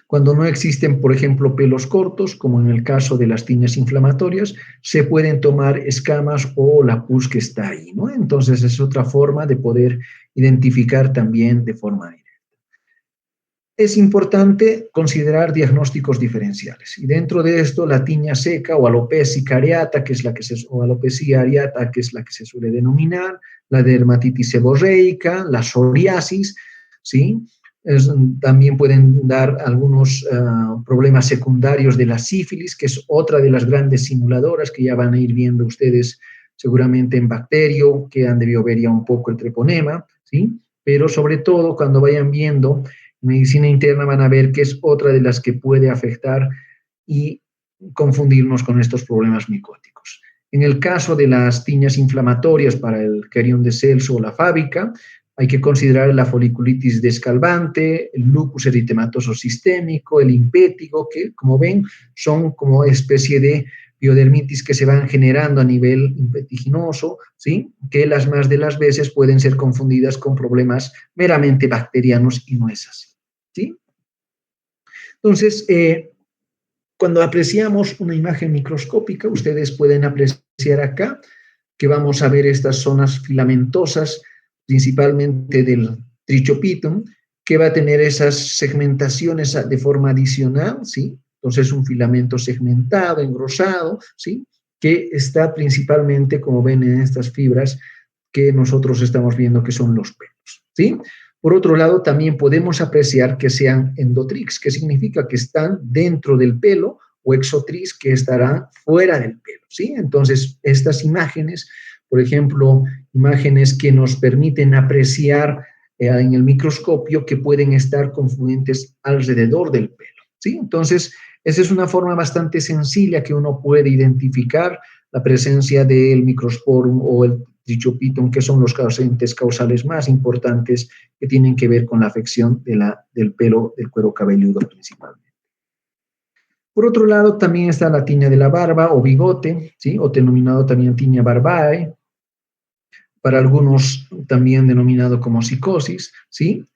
Cuando no existen, por ejemplo, pelos cortos, como en el caso de las tiñas inflamatorias, se pueden tomar escamas o la pus que está ahí, ¿no? Entonces, es otra forma de poder identificar también de forma directa. Es importante considerar diagnósticos diferenciales. Y dentro de esto, la tiña seca o alopecia areata, que es la que alopecia areata, que es la que se suele denominar, la dermatitis seborreica, la psoriasis, ¿sí? También pueden dar algunos problemas secundarios de la sífilis, que es otra de las grandes simuladoras que ya van a ir viendo ustedes seguramente en bacterio, que han debido ver ya un poco el treponema, ¿sí? Pero sobre todo cuando vayan viendo medicina interna van a ver que es otra de las que puede afectar y confundirnos con estos problemas micóticos. En el caso de las tiñas inflamatorias para el Carión de Celso o la fábica, hay que considerar la foliculitis descalvante, el lupus eritematoso sistémico, el impétigo, que como ven son como especie de piodermitis que se van generando a nivel impetiginoso, ¿sí? Que las más de las veces pueden ser confundidas con problemas meramente bacterianos y no es así, ¿sí? Entonces, cuando apreciamos una imagen microscópica, ustedes pueden apreciar acá que vamos a ver estas zonas filamentosas, principalmente del trichopitum, que va a tener esas segmentaciones de forma adicional, ¿sí? Entonces, un filamento segmentado, engrosado, ¿sí? Que está principalmente, como ven en estas fibras, que nosotros estamos viendo que son los pelos, ¿sí? Por otro lado, también podemos apreciar que sean endotrix, que significa que están dentro del pelo, o exotrix, que estarán fuera del pelo, ¿sí? Entonces, estas imágenes, por ejemplo, imágenes que nos permiten apreciar en el microscopio que pueden estar confluentes alrededor del pelo, ¿sí? Entonces, esa es una forma bastante sencilla que uno puede identificar la presencia del microsporum o el trichopitum, que son los agentes causales más importantes que tienen que ver con la afección del pelo del cuero cabelludo principalmente. Por otro lado, también está la tiña de la barba o bigote, ¿sí? O denominado también tiña barbae, para algunos también denominado como psicosis, ¿sí?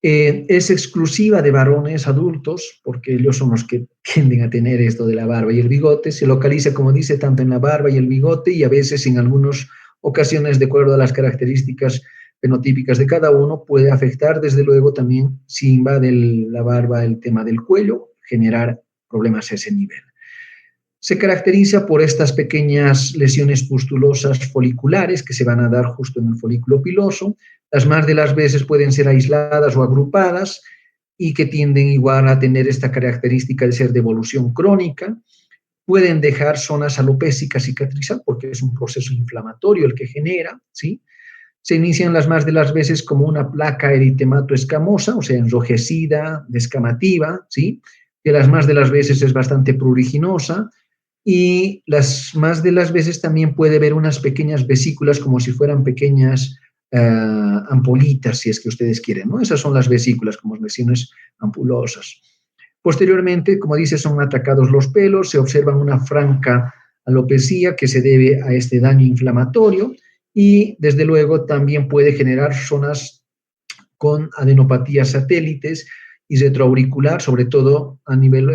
Es exclusiva de varones adultos, porque ellos son los que tienden a tener esto de la barba y el bigote. Se localiza, como dice, tanto en la barba y el bigote y a veces en algunas ocasiones, de acuerdo a las características fenotípicas de cada uno, puede afectar, desde luego, también si invade la barba el tema del cuello, generar problemas a ese nivel. Se caracteriza por estas pequeñas lesiones pustulosas foliculares que se van a dar justo en el folículo piloso. Las más de las veces pueden ser aisladas o agrupadas y que tienden igual a tener esta característica de ser de evolución crónica. Pueden dejar zonas alopécicas cicatrizar porque es un proceso inflamatorio el que genera, ¿sí? Se inician las más de las veces como una placa eritemato-escamosa, o sea, enrojecida, descamativa, ¿sí? Que las más de las veces es bastante pruriginosa, y las más de las veces también puede ver unas pequeñas vesículas como si fueran pequeñas ampulitas, si es que ustedes quieren, ¿no? Esas son las vesículas, como lesiones ampulosas. Posteriormente, como dice, son atacados los pelos, se observa una franca alopecia que se debe a este daño inflamatorio y, desde luego, también puede generar zonas con adenopatías satélites y retroauricular, sobre todo a nivel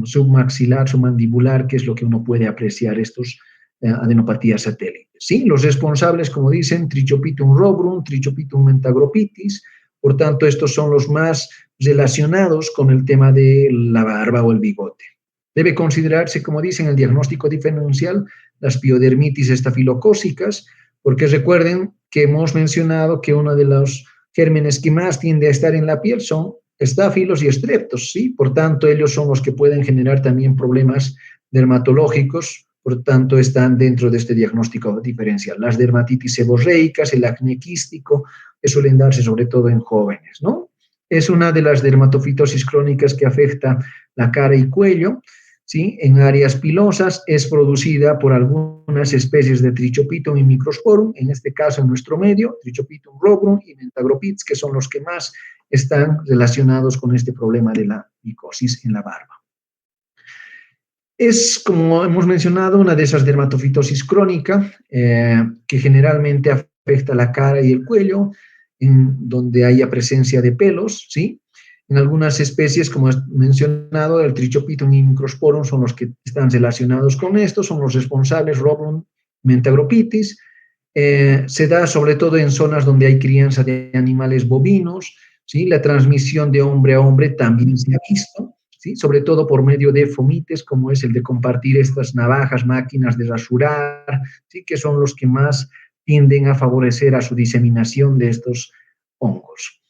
submaxilar, submandibular, que es lo que uno puede apreciar estos adenopatías satélites. ¿Sí? Los responsables, como dicen, Trichopitum rubrum, Trichopitum mentagropitis, por tanto, estos son los más relacionados con el tema de la barba o el bigote. Debe considerarse, como dicen, el diagnóstico diferencial, las piodermitis estafilocócicas, porque recuerden que hemos mencionado que uno de los gérmenes que más tiende a estar en la piel son estáfilos y estreptos, ¿sí? Por tanto, ellos son los que pueden generar también problemas dermatológicos, por tanto, están dentro de este diagnóstico diferencial. Las dermatitis seborreicas, el acné quístico, que suelen darse sobre todo en jóvenes, ¿no? Es una de las dermatofitosis crónicas que afecta la cara y cuello, ¿sí? En áreas pilosas, es producida por algunas especies de Trichopitum y Microsporum, en este caso en nuestro medio, Trichopitum rubrum y Mentagropitis, que son los que más están relacionados con este problema de la micosis en la barba. Es, como hemos mencionado, una de esas dermatofitosis crónica que generalmente afecta la cara y el cuello, en donde haya presencia de pelos, ¿sí? En algunas especies, como he mencionado, el Trichopitum y Microsporum son los que están relacionados con esto, son los responsables, rubrum, mentagropitis. Se da sobre todo en zonas donde hay crianza de animales bovinos, ¿sí? La transmisión de hombre a hombre también se ha visto, ¿sí? Sobre todo por medio de fomites, como es el de compartir estas navajas, máquinas de rasurar, ¿sí? Que son los que más tienden a favorecer a su diseminación de estos hongos.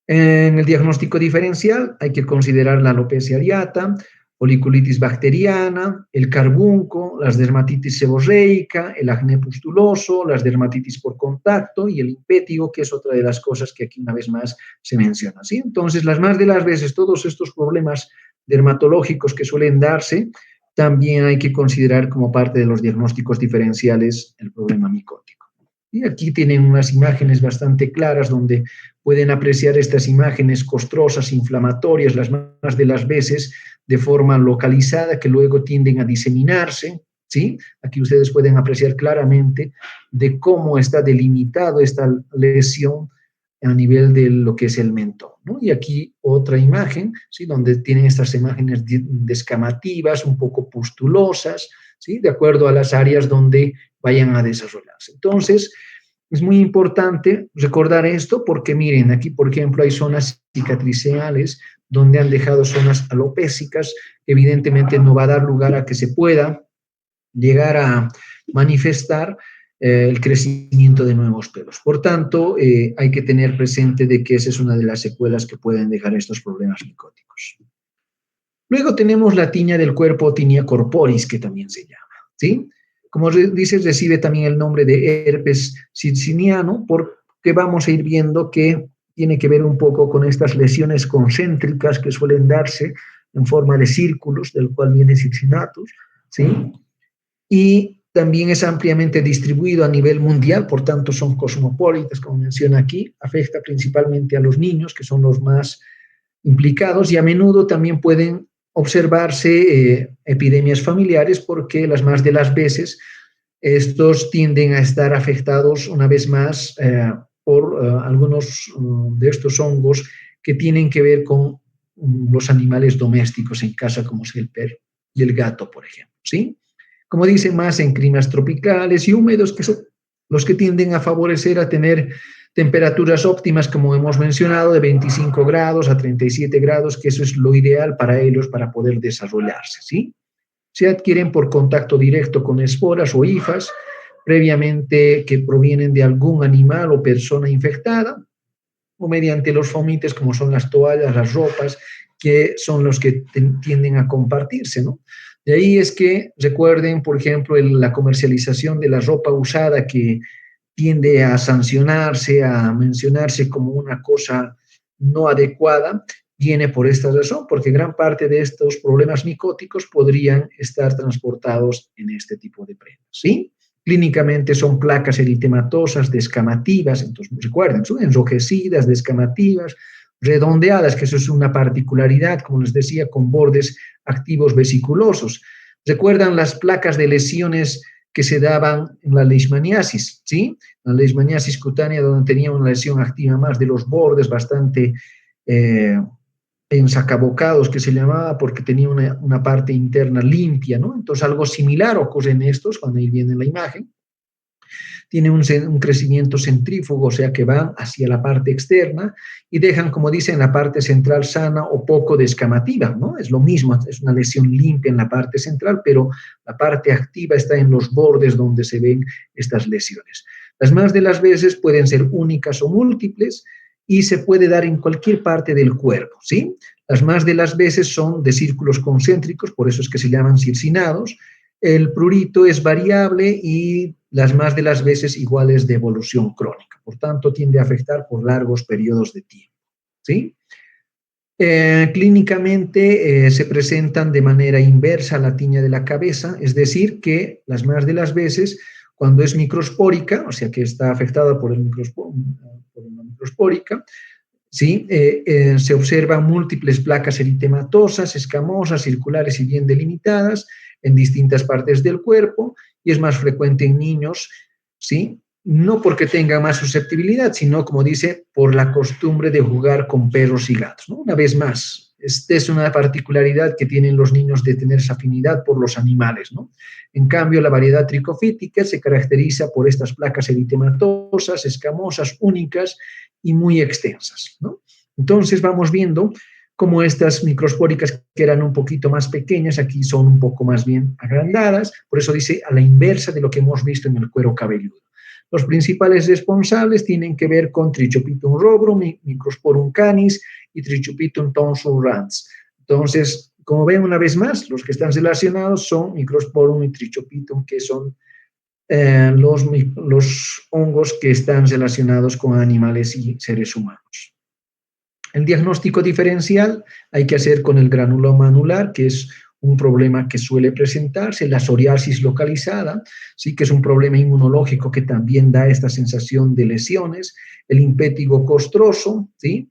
En el diagnóstico diferencial hay que considerar la alopecia areata, foliculitis bacteriana, el carbunco, las dermatitis seborreica, el acné pustuloso, las dermatitis por contacto y el impétigo, que es otra de las cosas que aquí una vez más se menciona, ¿sí? Entonces, las más de las veces, todos estos problemas dermatológicos que suelen darse, también hay que considerar como parte de los diagnósticos diferenciales el problema micótico. Y aquí tienen unas imágenes bastante claras donde pueden apreciar estas imágenes costrosas, inflamatorias, las más de las veces de forma localizada, que luego tienden a diseminarse, ¿sí? Aquí ustedes pueden apreciar claramente de cómo está delimitado esta lesión a nivel de lo que es el mentón, ¿no? Y aquí otra imagen, ¿sí? Donde tienen estas imágenes descamativas, un poco pustulosas, ¿sí? De acuerdo a las áreas donde vayan a desarrollarse. Entonces, es muy importante recordar esto porque miren, aquí por ejemplo hay zonas cicatriciales donde han dejado zonas alopécicas, evidentemente no va a dar lugar a que se pueda llegar a manifestar el crecimiento de nuevos pelos. Por tanto, hay que tener presente de que esa es una de las secuelas que pueden dejar estos problemas micóticos. Luego tenemos la tiña del cuerpo, tinea corporis, que también se llama, ¿sí? Como dices, recibe también el nombre de herpes sinciniano, porque vamos a ir viendo que tiene que ver un poco con estas lesiones concéntricas que suelen darse en forma de círculos, del cual viene cincinatus, ¿sí? Y también es ampliamente distribuido a nivel mundial, por tanto son cosmopolitas, como menciona aquí, afecta principalmente a los niños, que son los más implicados, y a menudo también pueden observarse epidemias familiares porque las más de las veces estos tienden a estar afectados una vez más por algunos de estos hongos que tienen que ver con los animales domésticos en casa, como es el perro y el gato, por ejemplo, ¿sí? Como dice, más en climas tropicales y húmedos, que son los que tienden a favorecer a tener temperaturas óptimas, como hemos mencionado, de 25 grados a 37 grados, que eso es lo ideal para ellos para poder desarrollarse, ¿sí? Se adquieren por contacto directo con esporas o hifas, previamente que provienen de algún animal o persona infectada, o mediante los fomites, como son las toallas, las ropas, que son los que tienden a compartirse, ¿no? De ahí es que recuerden, por ejemplo, la comercialización de la ropa usada que tiende a sancionarse, a mencionarse como una cosa no adecuada, viene por esta razón, porque gran parte de estos problemas micóticos podrían estar transportados en este tipo de prendas, ¿sí? Clínicamente son placas eritematosas, descamativas, entonces recuerden, son enrojecidas, descamativas, redondeadas, que eso es una particularidad, como les decía, con bordes activos vesiculosos. ¿Recuerdan las placas de lesiones que se daban en la leishmaniasis, ¿sí? La leishmaniasis cutánea, donde tenía una lesión activa más de los bordes bastante ensacabocados, que se llamaba, porque tenía una parte interna limpia, ¿no? Entonces, algo similar ocurre en estos, cuando ahí viene la imagen. Tiene un crecimiento centrífugo, o sea que van hacia la parte externa y dejan, como dicen, la parte central sana o poco descamativa, ¿no? Es lo mismo, es una lesión limpia en la parte central, pero la parte activa está en los bordes donde se ven estas lesiones. Las más de las veces pueden ser únicas o múltiples y se puede dar en cualquier parte del cuerpo, ¿sí? Las más de las veces son de círculos concéntricos, por eso es que se llaman circinados. El prurito es variable y las más de las veces iguales de evolución crónica. Por tanto, tiende a afectar por largos periodos de tiempo, ¿sí? Clínicamente se presentan de manera inversa a la tiña de la cabeza, es decir, que las más de las veces, cuando es microspórica, o sea que está afectada por una microspórica, ¿sí? Se observan múltiples placas eritematosas, escamosas, circulares y bien delimitadas en distintas partes del cuerpo, y es más frecuente en niños, ¿sí? No porque tengan más susceptibilidad, sino, como dice, por la costumbre de jugar con perros y gatos, ¿no? Una vez más, esta es una particularidad que tienen los niños de tener esa afinidad por los animales, ¿no? En cambio, la variedad tricofítica se caracteriza por estas placas eritematosas, escamosas, únicas y muy extensas, ¿no? Entonces vamos viendo cómo estas microspóricas, que eran un poquito más pequeñas, aquí son un poco más bien agrandadas, por eso dice a la inversa de lo que hemos visto en el cuero cabelludo. Los principales responsables tienen que ver con Trichopitum rubrum, Microsporum canis y Trichopitum tonsurans. Entonces, como ven una vez más, los que están relacionados son Microsporum y Trichopitum, que son los hongos que están relacionados con animales y seres humanos. El diagnóstico diferencial hay que hacer con el granuloma anular, que es un problema que suele presentarse, la psoriasis localizada, sí que es un problema inmunológico que también da esta sensación de lesiones, el impétigo costroso, ¿sí?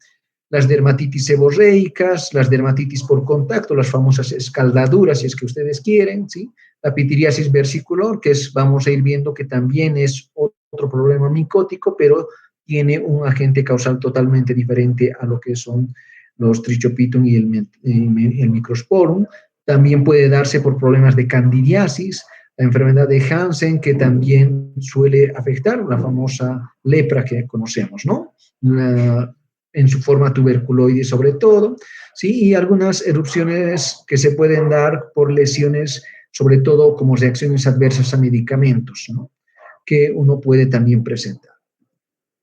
Las dermatitis seborreicas, las dermatitis por contacto, las famosas escaldaduras, si es que ustedes quieren, ¿sí? La pitiriasis versicolor, que es, vamos a ir viendo que también es otro problema micótico, pero tiene un agente causal totalmente diferente a lo que son los Trichopitum y el Microsporum. También puede darse por problemas de candidiasis, la enfermedad de Hansen, que también suele afectar, la famosa lepra que conocemos, ¿no? En su forma tuberculoide sobre todo, ¿sí? Y algunas erupciones que se pueden dar por lesiones, sobre todo como reacciones adversas a medicamentos, ¿no? Que uno puede también presentar.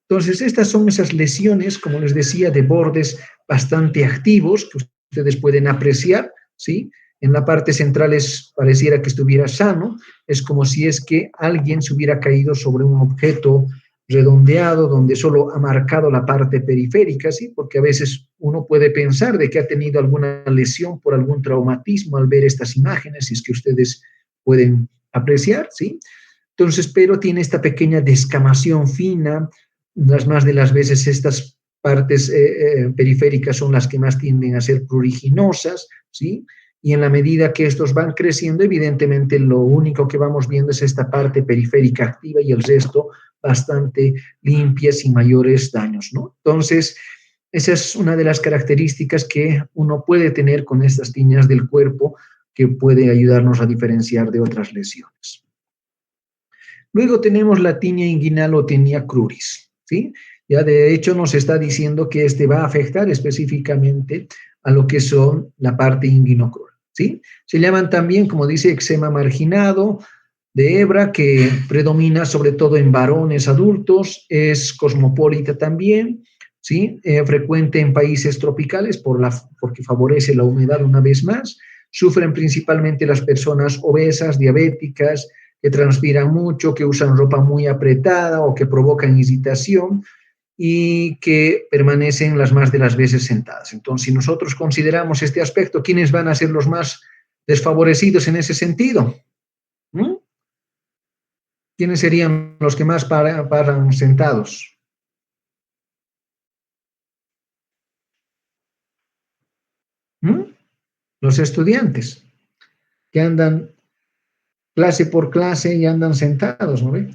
Entonces, estas son esas lesiones, como les decía, de bordes bastante activos que ustedes pueden apreciar, ¿sí? En la parte central pareciera que estuviera sano, es como si es que alguien se hubiera caído sobre un objeto redondeado donde solo ha marcado la parte periférica, ¿sí? Porque a veces uno puede pensar de que ha tenido alguna lesión por algún traumatismo al ver estas imágenes, si es que ustedes pueden apreciar, ¿sí? Entonces, pero tiene esta pequeña descamación fina. Las más de las veces estas partes periféricas son las que más tienden a ser pruriginosas, ¿sí? Y en la medida que estos van creciendo, evidentemente lo único que vamos viendo es esta parte periférica activa y el resto bastante limpias, sin mayores daños, ¿no? Entonces, esa es una de las características que uno puede tener con estas tiñas del cuerpo que puede ayudarnos a diferenciar de otras lesiones. Luego tenemos la tiña inguinal o tinea cruris, ¿sí? Ya de hecho nos está diciendo que este va a afectar específicamente a lo que son la parte inguinocrural, ¿sí? Se llaman también, como dice, eczema marginado de hebra, que predomina sobre todo en varones adultos, es cosmopolita también, ¿sí? Frecuente en países tropicales porque favorece la humedad una vez más. Sufren principalmente las personas obesas, diabéticas, que transpiran mucho, que usan ropa muy apretada o que provocan irritación y que permanecen las más de las veces sentadas. Entonces, si nosotros consideramos este aspecto, ¿quiénes van a ser los más desfavorecidos en ese sentido? ¿Mm? ¿Quiénes serían los que más paran sentados? ¿Mm? Los estudiantes, que andan clase por clase y andan sentados, ¿no ve?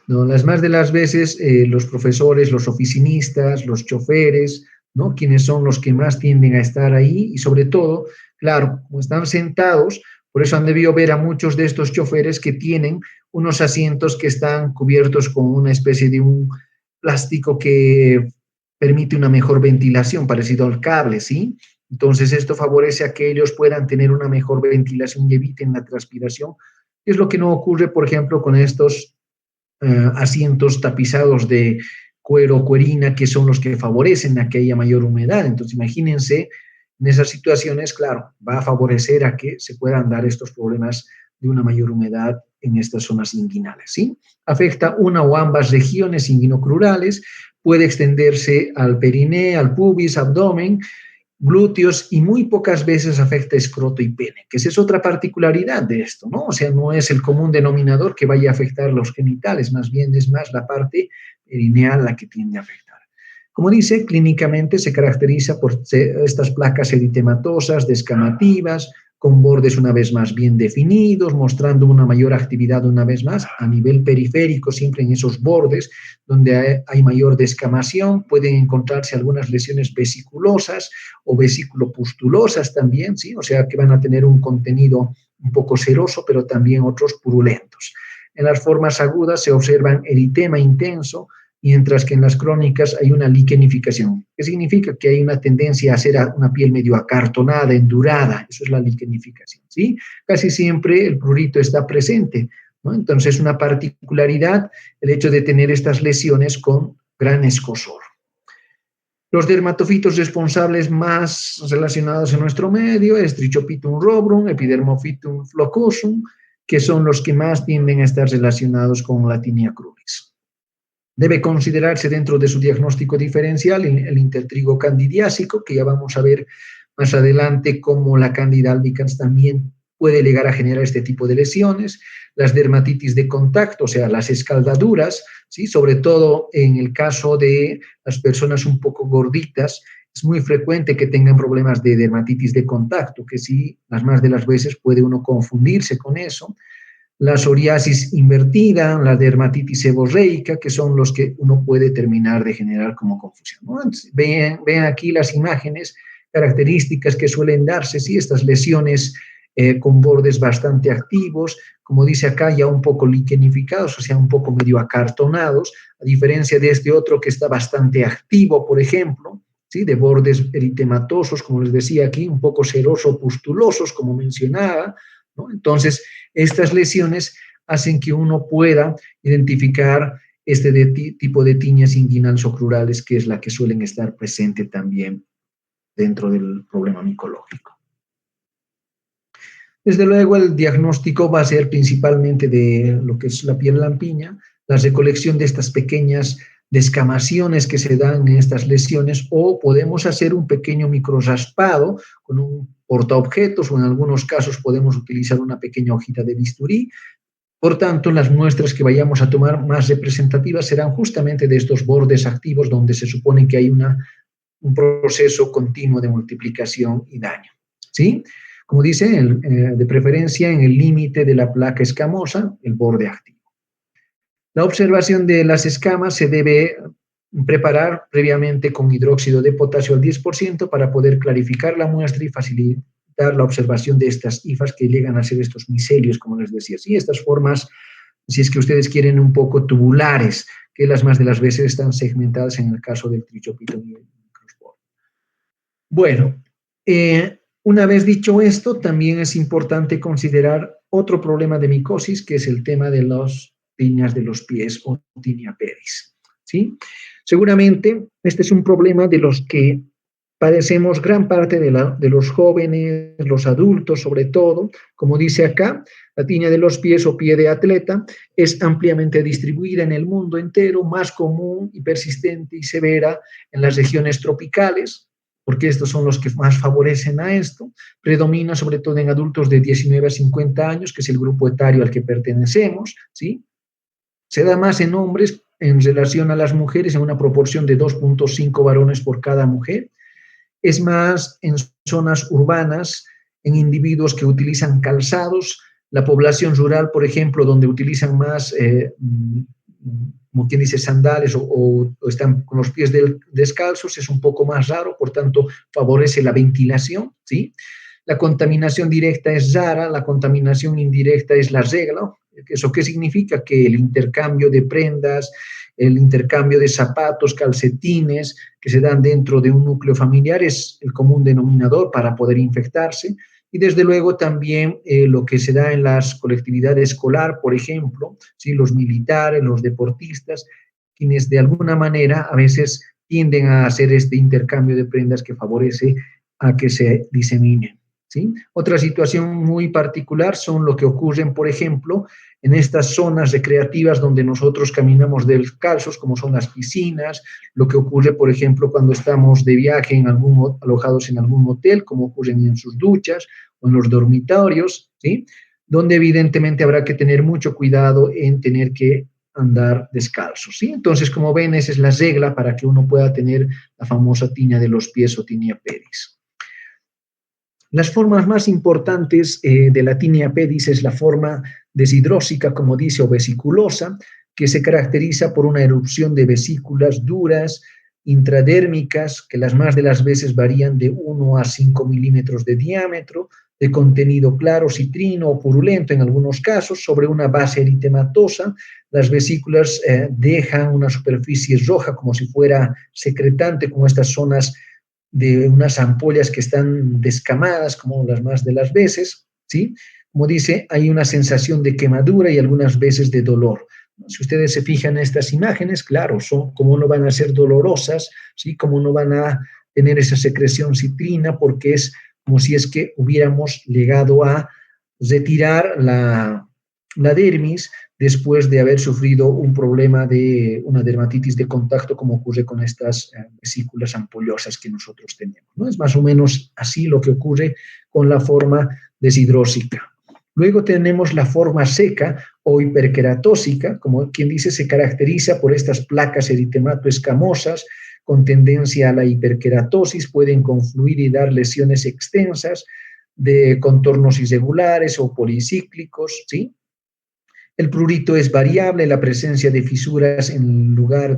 No, las más de las veces los profesores, los oficinistas, los choferes, ¿no? Quienes son los que más tienden a estar ahí y sobre todo, claro, como están sentados, por eso han debido ver a muchos de estos choferes que tienen unos asientos que están cubiertos con una especie de un plástico que permite una mejor ventilación, parecido al cable, ¿sí? Entonces esto favorece a que ellos puedan tener una mejor ventilación y eviten la transpiración. Es lo que no ocurre, por ejemplo, con estos asientos tapizados de cuero o cuerina, que son los que favorecen a que haya mayor humedad. Entonces, imagínense, en esas situaciones, claro, va a favorecer a que se puedan dar estos problemas de una mayor humedad en estas zonas inguinales, ¿sí? Afecta una o ambas regiones inguinocrurales, puede extenderse al periné, al pubis, abdomen, glúteos y muy pocas veces afecta escroto y pene, que esa es otra particularidad de esto, ¿no? O sea, no es el común denominador que vaya a afectar los genitales, más bien es más la parte perineal la que tiende a afectar. Como dice, clínicamente se caracteriza por estas placas eritematosas, descamativas, con bordes una vez más bien definidos, mostrando una mayor actividad una vez más a nivel periférico, siempre en esos bordes donde hay mayor descamación. Pueden encontrarse algunas lesiones vesiculosas o vesículopustulosas también, ¿sí? O sea que van a tener un contenido un poco seroso, pero también otros purulentos. En las formas agudas se observan eritema intenso, mientras que en las crónicas hay una liquenificación. ¿Qué significa? Que hay una tendencia a hacer una piel medio acartonada, endurada. Eso es la liquenificación, ¿sí? Casi siempre el prurito está presente, ¿no? Entonces, una particularidad el hecho de tener estas lesiones con gran escozor. Los dermatofitos responsables más relacionados en nuestro medio es Trichopitum rubrum, Epidermophytum flocosum, que son los que más tienden a estar relacionados con la tinea cruris. Debe considerarse dentro de su diagnóstico diferencial el intertrigo candidiásico, que ya vamos a ver más adelante cómo la Candida albicans también puede llegar a generar este tipo de lesiones, las dermatitis de contacto, o sea, las escaldaduras, ¿sí? Sobre todo en el caso de las personas un poco gorditas, es muy frecuente que tengan problemas de dermatitis de contacto, que sí, las más de las veces puede uno confundirse con eso. La psoriasis invertida, la dermatitis seborreica, que son los que uno puede terminar de generar como confusión, ¿no? Vean aquí las imágenes características que suelen darse, ¿sí? Estas lesiones con bordes bastante activos, como dice acá, ya un poco liquenificados, o sea, un poco medio acartonados, a diferencia de este otro que está bastante activo, por ejemplo, ¿sí? De bordes eritematosos, como les decía aquí, un poco seroso-pustulosos, como mencionaba, ¿no? Entonces, estas lesiones hacen que uno pueda identificar este tipo de tiñas inguinales o crurales, que es la que suelen estar presente también dentro del problema micológico. Desde luego, el diagnóstico va a ser principalmente de lo que es la piel lampiña, la recolección de estas pequeñas descamaciones que se dan en estas lesiones, o podemos hacer un pequeño microraspado con un portaobjetos, o en algunos casos podemos utilizar una pequeña hojita de bisturí. Por tanto, las muestras que vayamos a tomar más representativas serán justamente de estos bordes activos donde se supone que hay un proceso continuo de multiplicación y daño, ¿sí? Como dice, de preferencia en el límite de la placa escamosa, el borde activo. La observación de las escamas se debe preparar previamente con hidróxido de potasio al 10% para poder clarificar la muestra y facilitar la observación de estas hifas que llegan a ser estos micelios, como les decía. Sí, estas formas, si es que ustedes quieren, un poco tubulares, que las más de las veces están segmentadas en el caso del trichopitón y el microsporum. Bueno, una vez dicho esto, también es importante considerar otro problema de micosis, que es el tema de las tiñas de los pies o tinea pedis, ¿sí? Seguramente este es un problema de los que padecemos gran parte de los jóvenes, los adultos sobre todo. Como dice acá, la tiña de los pies o pie de atleta es ampliamente distribuida en el mundo entero, más común y persistente y severa en las regiones tropicales, porque estos son los que más favorecen a esto. Predomina sobre todo en adultos de 19 a 50 años, que es el grupo etario al que pertenecemos, ¿sí? Se da más en hombres en relación a las mujeres, en una proporción de 2.5 varones por cada mujer. Es más en zonas urbanas, en individuos que utilizan calzados. La población rural, por ejemplo, donde utilizan más, como quien dice, sandales o están con los pies descalzos, es un poco más raro, por tanto, favorece la ventilación, ¿sí? La contaminación directa es rara, la contaminación indirecta es la regla. ¿Eso qué significa? Que el intercambio de prendas, el intercambio de zapatos, calcetines que se dan dentro de un núcleo familiar es el común denominador para poder infectarse. Y desde luego también lo que se da en las colectividades escolar, por ejemplo, ¿sí? Los militares, los deportistas, quienes de alguna manera a veces tienden a hacer este intercambio de prendas que favorece a que se diseminen, ¿sí? Otra situación muy particular son lo que ocurren, por ejemplo, en estas zonas recreativas donde nosotros caminamos descalzos, como son las piscinas, lo que ocurre, por ejemplo, cuando estamos de viaje alojados en algún hotel, como ocurren en sus duchas o en los dormitorios, ¿sí? Donde evidentemente habrá que tener mucho cuidado en tener que andar descalzos, ¿sí? Entonces, como ven, esa es la regla para que uno pueda tener la famosa tiña de los pies o tinea pedis. Las formas más importantes de la tinea pedis es la forma deshidrósica, como dice, o vesiculosa, que se caracteriza por una erupción de vesículas duras, intradérmicas, que las más de las veces varían de 1 a 5 milímetros de diámetro, de contenido claro, citrino o purulento en algunos casos, sobre una base eritematosa. Las vesículas dejan una superficie roja como si fuera secretante, como estas zonas de unas ampollas que están descamadas, como las más de las veces, ¿sí? Como dice, hay una sensación de quemadura y algunas veces de dolor. Si ustedes se fijan en estas imágenes, claro, son como no van a ser dolorosas, ¿sí? Como no van a tener esa secreción citrina, porque es como si es que hubiéramos llegado a retirar la dermis después de haber sufrido un problema de una dermatitis de contacto, como ocurre con estas vesículas ampollosas que nosotros tenemos, ¿no? Es más o menos así lo que ocurre con la forma deshidrósica. Luego tenemos la forma seca o hiperqueratósica, como quien dice, se caracteriza por estas placas eritemato-escamosas con tendencia a la hiperqueratosis, pueden confluir y dar lesiones extensas de contornos irregulares o policíclicos, ¿sí? El prurito es variable, la presencia de fisuras en lugar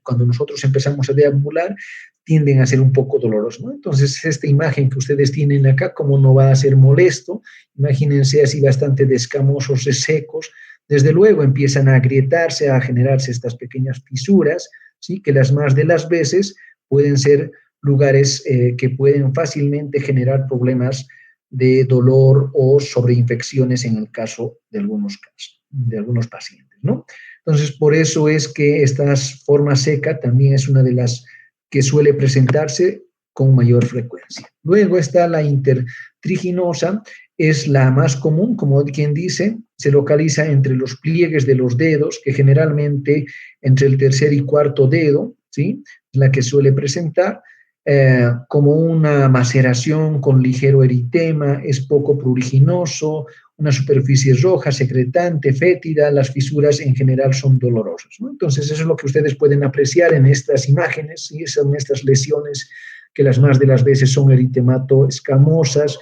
cuando nosotros empezamos a deambular, tienden a ser un poco dolorosos, ¿no? Entonces, esta imagen que ustedes tienen acá, como no va a ser molesto, imagínense así bastante descamosos, resecos, desde luego empiezan a agrietarse, a generarse estas pequeñas fisuras, ¿sí? Que las más de las veces pueden ser lugares que pueden fácilmente generar problemas de dolor o sobreinfecciones en el caso de algunos casos, de algunos pacientes, ¿no? Entonces, por eso es que esta forma seca también es una de las que suele presentarse con mayor frecuencia. Luego está la intertriginosa, es la más común, como quien dice, se localiza entre los pliegues de los dedos, que generalmente entre el tercer y cuarto dedo, ¿sí? Es la que suele presentar. Como una maceración con ligero eritema, es poco pruriginoso, una superficie roja, secretante, fétida, las fisuras en general son dolorosas, ¿no? Entonces, eso es lo que ustedes pueden apreciar en estas imágenes, y son estas lesiones que las más de las veces son eritemato-escamosas,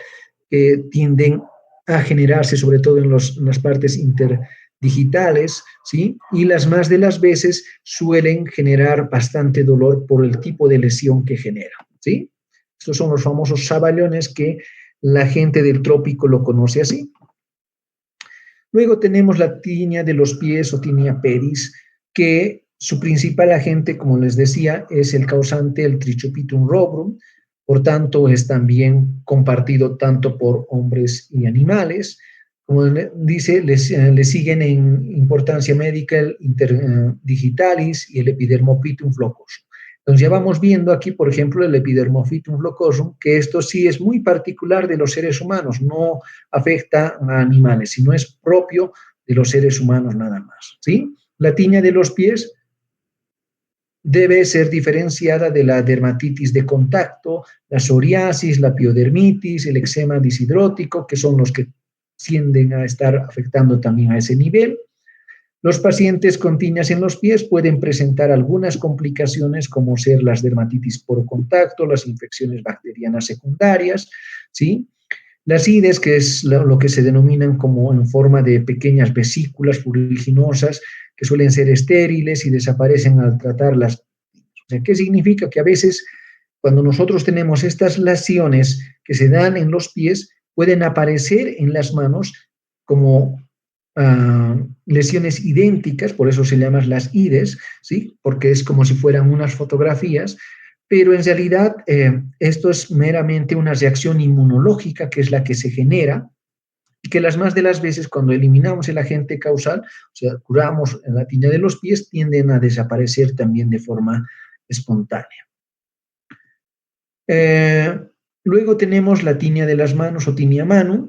que tienden a generarse sobre todo en las partes digitales, ¿sí? Y las más de las veces suelen generar bastante dolor por el tipo de lesión que genera, ¿sí? Estos son los famosos saballones que la gente del trópico lo conoce así. Luego tenemos la tinea de los pies o tinea pedis, que su principal agente, como les decía, es el causante, el Trichopitum rubrum. Por tanto, es también compartido tanto por hombres y animales. Como dice, le siguen en importancia médica el interdigitalis y el epidermophytum flocoso. Entonces ya vamos viendo aquí, por ejemplo, el epidermophytum flocosum, que esto sí es muy particular de los seres humanos, no afecta a animales, sino es propio de los seres humanos nada más, ¿sí? La tinea de los pies debe ser diferenciada de la dermatitis de contacto, la psoriasis, la piodermitis, el eczema disidrótico, que son los que tienden a estar afectando también a ese nivel. Los pacientes con tiñas en los pies pueden presentar algunas complicaciones como ser las dermatitis por contacto, las infecciones bacterianas secundarias, ¿sí? Las ides, que es lo que se denominan como en forma de pequeñas vesículas pruriginosas, que suelen ser estériles y desaparecen al tratarlas. O sea, ¿qué significa? Que a veces cuando nosotros tenemos estas lesiones que se dan en los pies, pueden aparecer en las manos como lesiones idénticas, por eso se llaman las ides, ¿sí? Porque es como si fueran unas fotografías, pero en realidad esto es meramente una reacción inmunológica que es la que se genera y que las más de las veces cuando eliminamos el agente causal, o sea, curamos la tinea de los pies, tienden a desaparecer también de forma espontánea. Luego tenemos la tinea de las manos o tinea manum.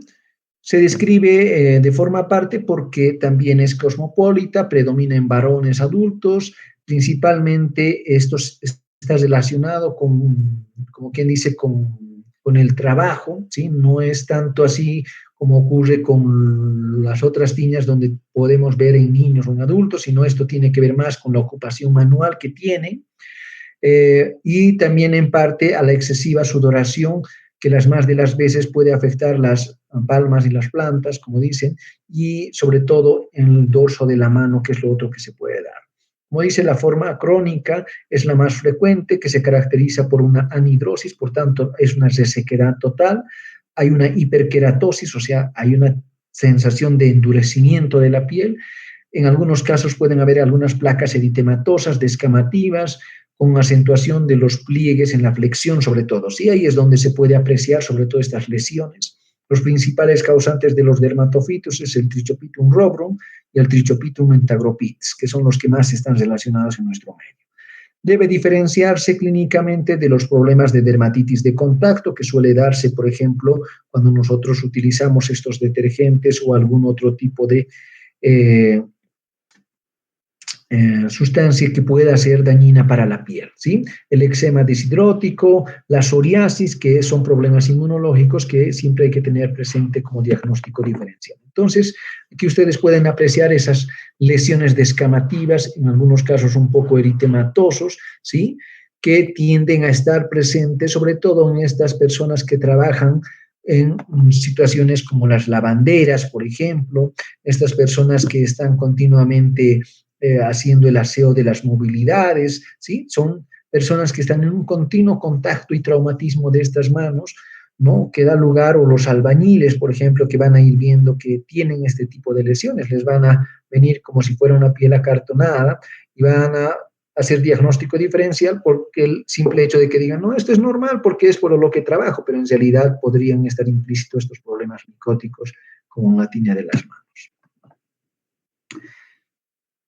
Se describe de forma aparte porque también es cosmopolita, predomina en varones adultos, principalmente esto está relacionado con, como quien dice, con el trabajo, ¿sí? No es tanto así como ocurre con las otras tiñas donde podemos ver en niños o en adultos, sino esto tiene que ver más con la ocupación manual que tienen. Y también en parte a la excesiva sudoración que las más de las veces puede afectar las palmas y las plantas, como dicen, y sobre todo en el dorso de la mano, que es lo otro que se puede dar. Como dice, la forma crónica es la más frecuente, que se caracteriza por una anhidrosis, por tanto es una resequedad total, hay una hiperkeratosis, o sea, hay una sensación de endurecimiento de la piel. En algunos casos pueden haber algunas placas eritematosas, descamativas, con acentuación de los pliegues en la flexión sobre todo. Sí, ahí es donde se puede apreciar sobre todo estas lesiones. Los principales causantes de los dermatofitos es el Trichopitum rubrum y el Trichopitum mentagropits, que son los que más están relacionados en nuestro medio. Debe diferenciarse clínicamente de los problemas de dermatitis de contacto, que suele darse, por ejemplo, cuando nosotros utilizamos estos detergentes o algún otro tipo de sustancia que pueda ser dañina para la piel, ¿sí? El eczema desidrótico, la psoriasis, que son problemas inmunológicos que siempre hay que tener presente como diagnóstico diferencial. Entonces, aquí ustedes pueden apreciar esas lesiones descamativas, en algunos casos un poco eritematosos, ¿sí? Que tienden a estar presentes, sobre todo en estas personas que trabajan en situaciones como las lavanderas, por ejemplo, estas personas que están continuamente haciendo el aseo de las movilidades, ¿sí? Son personas que están en un continuo contacto y traumatismo de estas manos, ¿no? Que da lugar, o los albañiles, por ejemplo, que van a ir viendo que tienen este tipo de lesiones, les van a venir como si fuera una piel acartonada y van a hacer diagnóstico diferencial porque el simple hecho de que digan, no, esto es normal porque es por lo que trabajo, pero en realidad podrían estar implícitos estos problemas micóticos como la tinea de las manos.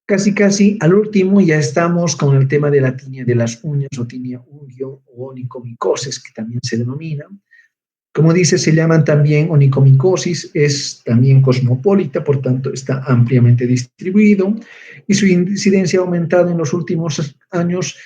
Casi al último ya estamos con el tema de la tinea de las uñas o tinea ungio o onicomicosis, que también se denomina. Como dice, se llaman también onicomicosis, es también cosmopolita, por tanto está ampliamente distribuido y su incidencia ha aumentado en los últimos años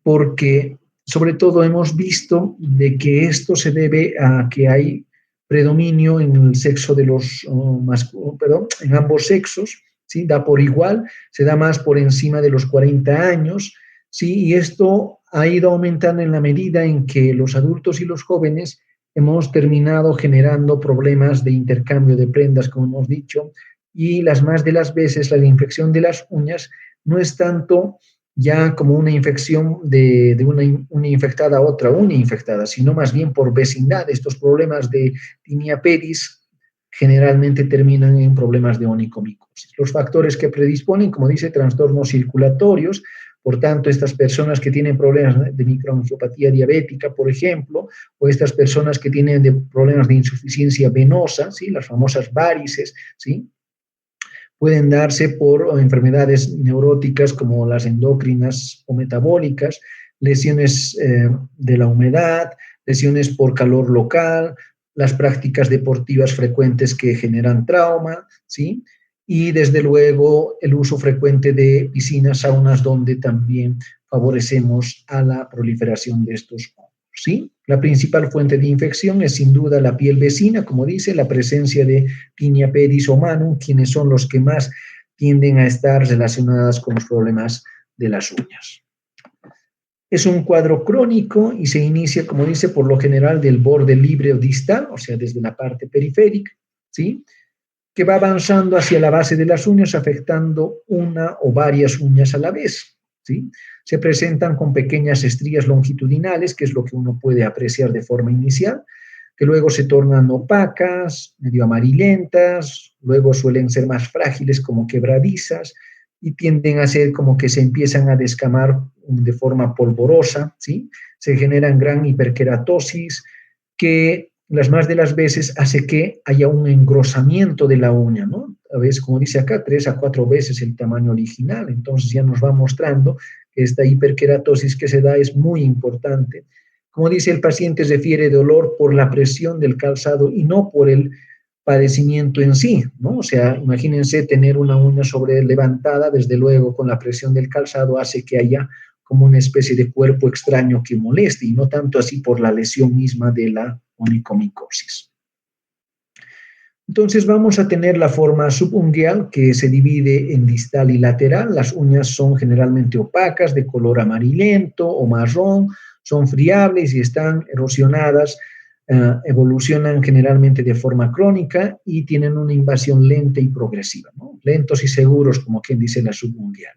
porque sobre todo hemos visto de que esto se debe a que hay predominio en el sexo de los, en ambos sexos, ¿sí? Da por igual, se da más por encima de los 40 años, ¿sí? Y esto ha ido aumentando en la medida en que los adultos y los jóvenes hemos terminado generando problemas de intercambio de prendas, como hemos dicho, y las más de las veces la infección de las uñas no es tanto ya como una infección de una infectada a otra uña infectada, sino más bien por vecindad. Estos problemas de tinea pedis generalmente terminan en problemas de onicomicosis. Los factores que predisponen, como dice, trastornos circulatorios. Por tanto, estas personas que tienen problemas de microangiopatía diabética, por ejemplo, o estas personas que tienen problemas de insuficiencia venosa, ¿sí? Las famosas varices, ¿sí? Pueden darse por enfermedades neuróticas como las endocrinas o metabólicas, lesiones de la humedad, lesiones por calor local, las prácticas deportivas frecuentes que generan trauma, ¿sí? Y desde luego el uso frecuente de piscinas, saunas, donde también favorecemos a la proliferación de estos hongos, ¿sí? La principal fuente de infección es sin duda la piel vecina, como dice, la presencia de Tinea pedis o manum, quienes son los que más tienden a estar relacionadas con los problemas de las uñas. Es un cuadro crónico y se inicia, como dice, por lo general del borde libre o distal, o sea, desde la parte periférica, ¿sí? Que va avanzando hacia la base de las uñas, afectando una o varias uñas a la vez, ¿sí? Se presentan con pequeñas estrías longitudinales, que es lo que uno puede apreciar de forma inicial, que luego se tornan opacas, medio amarillentas, luego suelen ser más frágiles como quebradizas y tienden a ser como que se empiezan a descamar de forma polvorosa, ¿sí? Se generan gran hiperkeratosis que las más de las veces hace que haya un engrosamiento de la uña, ¿no? A veces, como dice acá, 3 a 4 veces el tamaño original. Entonces ya nos va mostrando que esta hiperkeratosis que se da es muy importante. Como dice, el paciente refiere dolor por la presión del calzado y no por el padecimiento en sí, ¿no? O sea, imagínense tener una uña sobre levantada, desde luego con la presión del calzado hace que haya como una especie de cuerpo extraño que moleste y no tanto así por la lesión misma de la onicomicosis. Entonces vamos a tener la forma subungueal que se divide en distal y lateral. Las uñas son generalmente opacas, de color amarillento o marrón, son friables y están erosionadas, evolucionan generalmente de forma crónica y tienen una invasión lenta y progresiva, ¿no? Lentos y seguros, como quien dice la subungueal.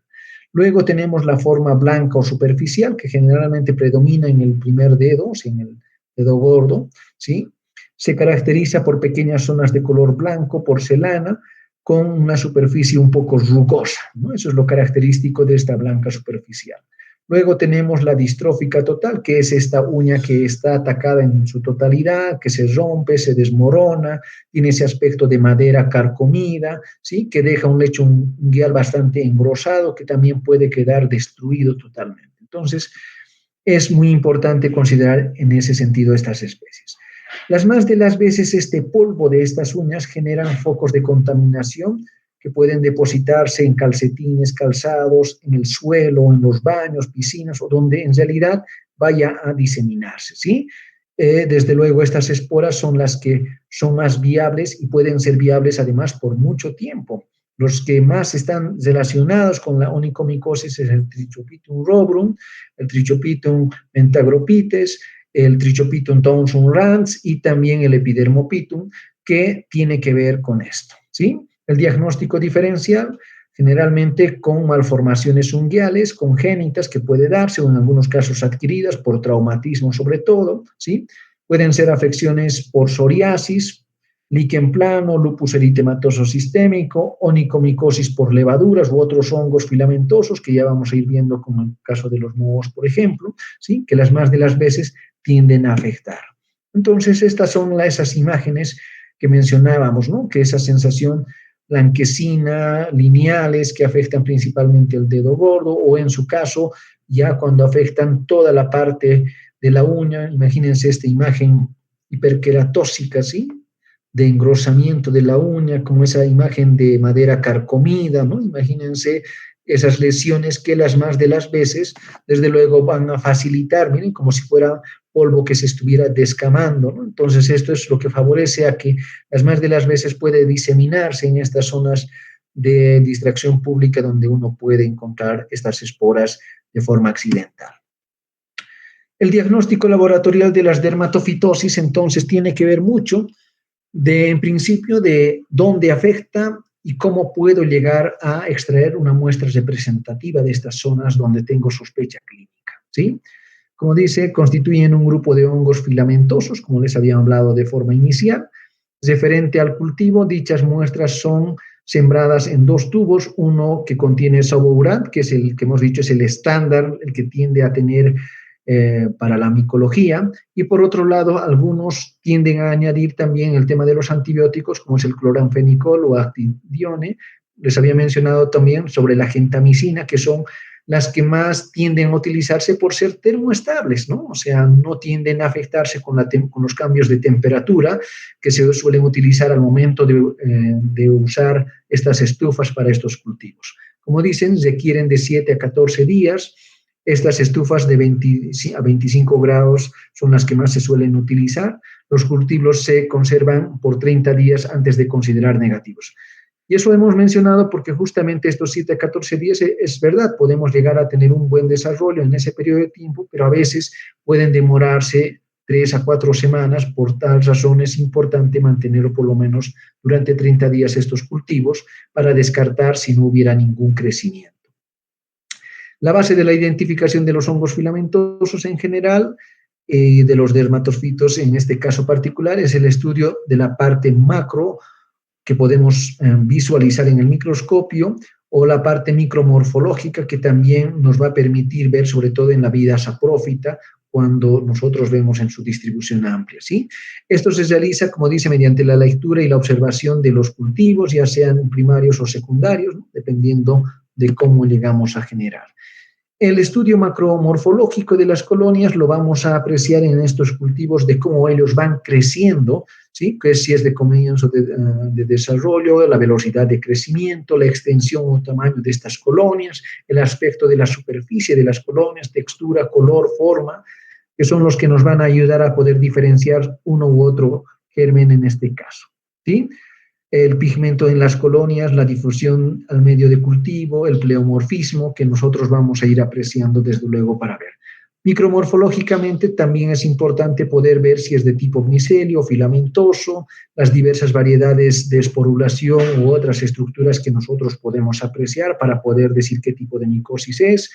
Luego tenemos la forma blanca o superficial, que generalmente predomina en el primer dedo, o sea, en el dedo gordo, ¿sí? Se caracteriza por pequeñas zonas de color blanco, porcelana, con una superficie un poco rugosa, ¿no? Eso es lo característico de esta blanca superficial. Luego tenemos la distrófica total, que es esta uña que está atacada en su totalidad, que se rompe, se desmorona, tiene ese aspecto de madera carcomida, ¿sí? Que deja un lecho ungueal bastante engrosado, que también puede quedar destruido totalmente. Entonces, es muy importante considerar en ese sentido estas especies. Las más de las veces este polvo de estas uñas generan focos de contaminación que pueden depositarse en calcetines, calzados, en el suelo, en los baños, piscinas o donde en realidad vaya a diseminarse, ¿sí? Desde luego estas esporas son las que son más viables y pueden ser viables además por mucho tiempo. Los que más están relacionados con la onicomicosis es el Trichopitum rubrum, el Trichopitum mentagropites, el Trichopitum thomson-rans y también el Epidermopitum, que tiene que ver con esto, ¿sí? El diagnóstico diferencial, generalmente con malformaciones ungueales congénitas que puede darse, o en algunos casos adquiridas por traumatismo sobre todo, ¿sí? Pueden ser afecciones por psoriasis, líquen plano, lupus eritematoso sistémico, onicomicosis por levaduras u otros hongos filamentosos, que ya vamos a ir viendo como en el caso de los mohos, por ejemplo, ¿sí? Que las más de las veces tienden a afectar. Entonces, estas son esas imágenes que mencionábamos, ¿no? Que esa sensación blanquecina, lineales, que afectan principalmente el dedo gordo, o en su caso, ya cuando afectan toda la parte de la uña, imagínense esta imagen hiperqueratósica, ¿sí? De engrosamiento de la uña, como esa imagen de madera carcomida, ¿no? Imagínense esas lesiones que las más de las veces, desde luego, van a facilitar, miren, como si fuera polvo que se estuviera descamando, ¿no? Entonces, esto es lo que favorece a que las más de las veces puede diseminarse en estas zonas de distracción pública donde uno puede encontrar estas esporas de forma accidental. El diagnóstico laboratorial de las dermatofitosis, entonces, tiene que ver mucho en principio, de dónde afecta y cómo puedo llegar a extraer una muestra representativa de estas zonas donde tengo sospecha clínica, ¿sí? Como dice, constituyen un grupo de hongos filamentosos, como les había hablado de forma inicial. Referente al cultivo, dichas muestras son sembradas en 2 tubos, uno que contiene Sabourac, que es el que hemos dicho es el estándar, el que tiende a tener para la micología, y por otro lado, algunos tienden a añadir también el tema de los antibióticos, como es el cloranfenicol o actidione. Les había mencionado también sobre la gentamicina, que son las que más tienden a utilizarse por ser termoestables, ¿no? O sea, no tienden a afectarse con los cambios de temperatura que se suelen utilizar al momento de usar estas estufas para estos cultivos. Como dicen, requieren de 7 a 14 días. Estas estufas de 20 a 25 grados son las que más se suelen utilizar. Los cultivos se conservan por 30 días antes de considerar negativos. Y eso hemos mencionado porque justamente estos 7 a 14 días es verdad, podemos llegar a tener un buen desarrollo en ese periodo de tiempo, pero a veces pueden demorarse 3 a 4 semanas. Por tal razón es importante mantener por lo menos durante 30 días estos cultivos para descartar si no hubiera ningún crecimiento. La base de la identificación de los hongos filamentosos en general y de los dermatosfitos en este caso particular es el estudio de la parte macro que podemos visualizar en el microscopio, o la parte micromorfológica que también nos va a permitir ver sobre todo en la vida saprófita cuando nosotros vemos en su distribución amplia, ¿sí? Esto se realiza, como dice, mediante la lectura y la observación de los cultivos, ya sean primarios o secundarios, ¿no? Dependiendo de cómo llegamos a generar. El estudio macromorfológico de las colonias lo vamos a apreciar en estos cultivos de cómo ellos van creciendo, ¿sí? Que si es de comienzo de desarrollo, la velocidad de crecimiento, la extensión o tamaño de estas colonias, el aspecto de la superficie de las colonias, textura, color, forma, que son los que nos van a ayudar a poder diferenciar uno u otro germen en este caso, ¿sí? El pigmento en las colonias, la difusión al medio de cultivo, el pleomorfismo, que nosotros vamos a ir apreciando desde luego para ver. Micromorfológicamente también es importante poder ver si es de tipo micelio, filamentoso, las diversas variedades de esporulación u otras estructuras que nosotros podemos apreciar para poder decir qué tipo de micosis es.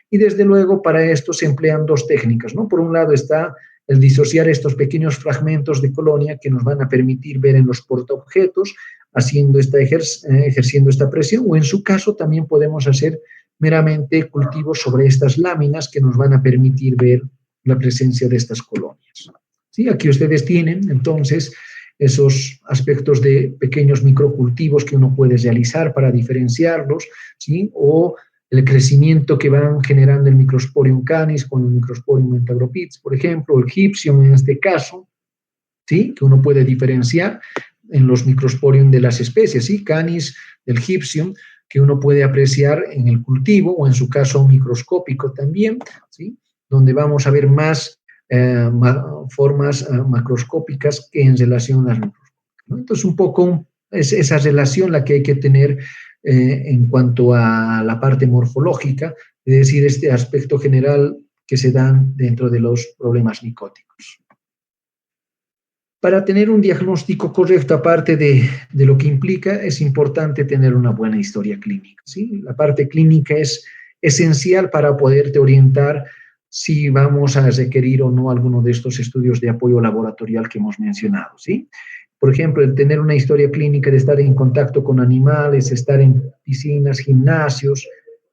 Y desde luego para esto se emplean 2 técnicas, ¿no? Por un lado está el disociar estos pequeños fragmentos de colonia que nos van a permitir ver en los portaobjetos, ejerciendo esta presión, o en su caso también podemos hacer meramente cultivos sobre estas láminas que nos van a permitir ver la presencia de estas colonias. ¿Sí? Aquí ustedes tienen entonces esos aspectos de pequeños microcultivos que uno puede realizar para diferenciarlos, ¿sí? O el crecimiento que van generando el Microsporium canis con el Microsporium mentagropyx, por ejemplo, el Gypsium en este caso, ¿sí? Que uno puede diferenciar en los Microsporium de las especies, ¿sí? Canis del Gypsium, que uno puede apreciar en el cultivo o en su caso microscópico también, ¿sí? Donde vamos a ver más formas macroscópicas que en relación a las microscópicas, ¿no? Entonces, un poco es esa relación la que hay que tener en cuanto a la parte morfológica, es decir, este aspecto general que se dan dentro de los problemas micóticos. Para tener un diagnóstico correcto, aparte de lo que implica, es importante tener una buena historia clínica, ¿sí? La parte clínica es esencial para poderte orientar si vamos a requerir o no alguno de estos estudios de apoyo laboratorial que hemos mencionado, ¿sí? Por ejemplo, el tener una historia clínica de estar en contacto con animales, estar en piscinas, gimnasios,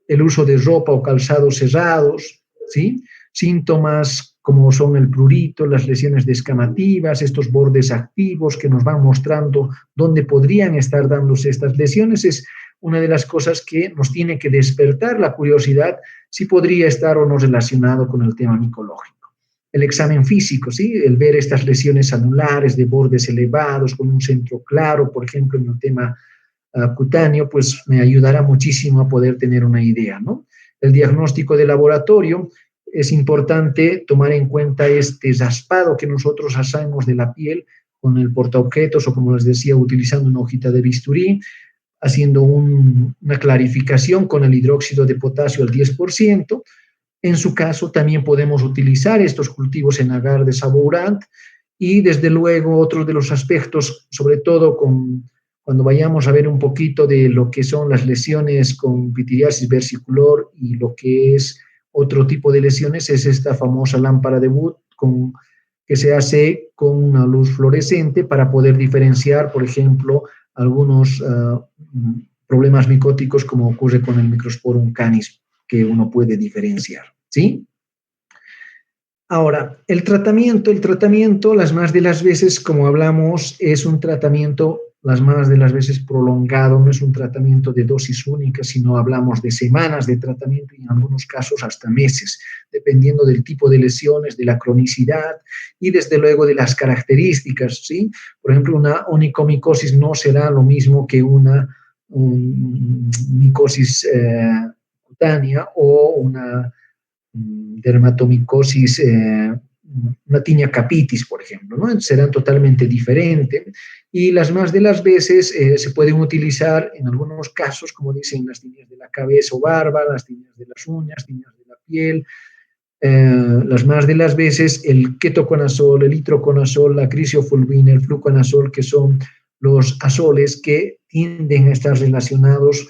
el uso de ropa o calzados cerrados, ¿sí? Síntomas como son el prurito, las lesiones descamativas, estos bordes activos que nos van mostrando dónde podrían estar dándose estas lesiones, es una de las cosas que nos tiene que despertar la curiosidad si podría estar o no relacionado con el tema micológico. El examen físico, ¿sí? El ver estas lesiones anulares de bordes elevados con un centro claro, por ejemplo, en el tema cutáneo, pues me ayudará muchísimo a poder tener una idea, ¿no? El diagnóstico de laboratorio, es importante tomar en cuenta este raspado que nosotros hacemos de la piel con el portaobjetos o, como les decía, utilizando una hojita de bisturí, haciendo una clarificación con el hidróxido de potasio al 10%. En su caso, también podemos utilizar estos cultivos en agar de Sabourac y, desde luego, otro de los aspectos, sobre todo con cuando vayamos a ver un poquito de lo que son las lesiones con pityriasis versicolor y lo que es otro tipo de lesiones, es esta famosa lámpara de Wood que se hace con una luz fluorescente para poder diferenciar, por ejemplo, algunos problemas micóticos como ocurre con el Microsporum canis, que uno puede diferenciar, ¿sí? Ahora, el tratamiento, las más de las veces, como hablamos, es un tratamiento, las más de las veces prolongado, no es un tratamiento de dosis única, sino hablamos de semanas de tratamiento y en algunos casos hasta meses, dependiendo del tipo de lesiones, de la cronicidad y desde luego de las características, ¿sí? Por ejemplo, una onicomicosis no será lo mismo que una micosis cutánea o una dermatomicosis, una tinea capitis, por ejemplo, ¿no? Serán totalmente diferentes y las más de las veces se pueden utilizar en algunos casos, como dicen, las tiñas de la cabeza o barba, las tiñas de las uñas, tiñas de la piel, las más de las veces el ketoconazol, el itraconazol, la crisiofulvina, el fluconazol, que son los azoles que tienden a estar relacionados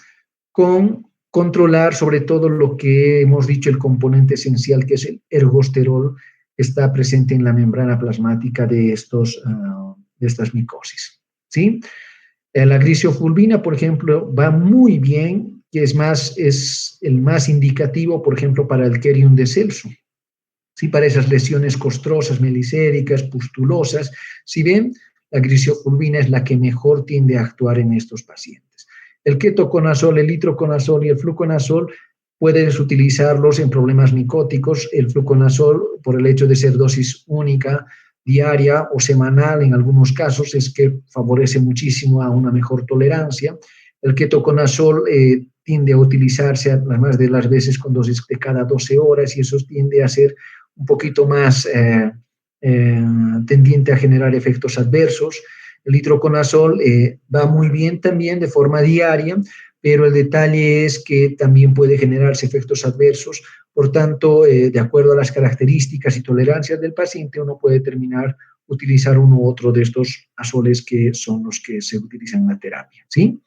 con controlar sobre todo lo que hemos dicho, el componente esencial que es el ergosterol, que está presente en la membrana plasmática de estas micosis, ¿sí? La crisiofulvina, por ejemplo, va muy bien, que es el más indicativo, por ejemplo, para el Cerium de Celso, ¿sí? Para esas lesiones costrosas, meliséricas, pustulosas. Si ven, la crisiofulvina es la que mejor tiende a actuar en estos pacientes. El ketoconazol, el itraconazol y el fluconazol puedes utilizarlos en problemas micóticos. El fluconazol, por el hecho de ser dosis única, diaria o semanal en algunos casos, es que favorece muchísimo a una mejor tolerancia. El ketoconazol tiende a utilizarse las más de las veces con dosis de cada 12 horas y eso tiende a ser un poquito más tendiente a generar efectos adversos. El itraconazol va muy bien también de forma diaria, pero el detalle es que también puede generarse efectos adversos. Por tanto, de acuerdo a las características y tolerancias del paciente, uno puede determinar utilizar uno u otro de estos azoles que son los que se utilizan en la terapia, ¿sí?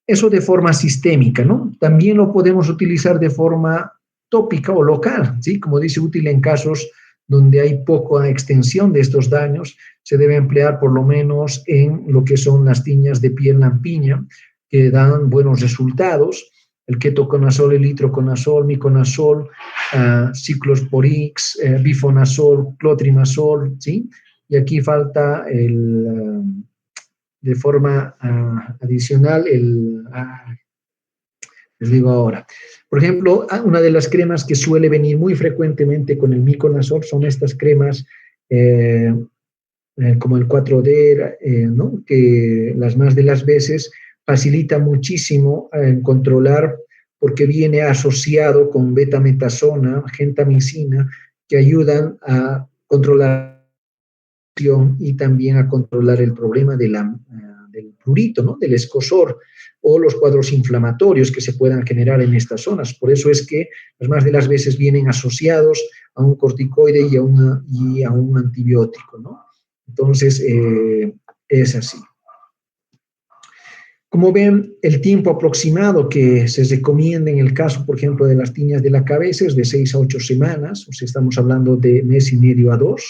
Eso de forma sistémica, ¿no? También lo podemos utilizar de forma tópica o local, ¿sí? Como dice, útil en casos donde hay poca extensión de estos daños, se debe emplear por lo menos en lo que son las tiñas de piel lampiña, que dan buenos resultados, el ketoconazol, el itraconazol, miconazol, ciclosporix, bifonazol, clotrimazol, ¿sí? Y aquí falta de forma adicional les digo ahora. Por ejemplo, una de las cremas que suele venir muy frecuentemente con el miconazol son estas cremas como el 4D, ¿no? Que las más de las veces facilita muchísimo controlar porque viene asociado con betametasona, gentamicina, que ayudan a controlar y también a controlar el problema del prurito, ¿no? Del escozor o los cuadros inflamatorios que se puedan generar en estas zonas. Por eso es que las más de las veces vienen asociados a un corticoide y a un antibiótico, ¿no? Entonces, es así. Como ven, el tiempo aproximado que se recomienda en el caso, por ejemplo, de las tiñas de la cabeza es de 6 a 8 semanas, o sea, estamos hablando de mes y medio a 2.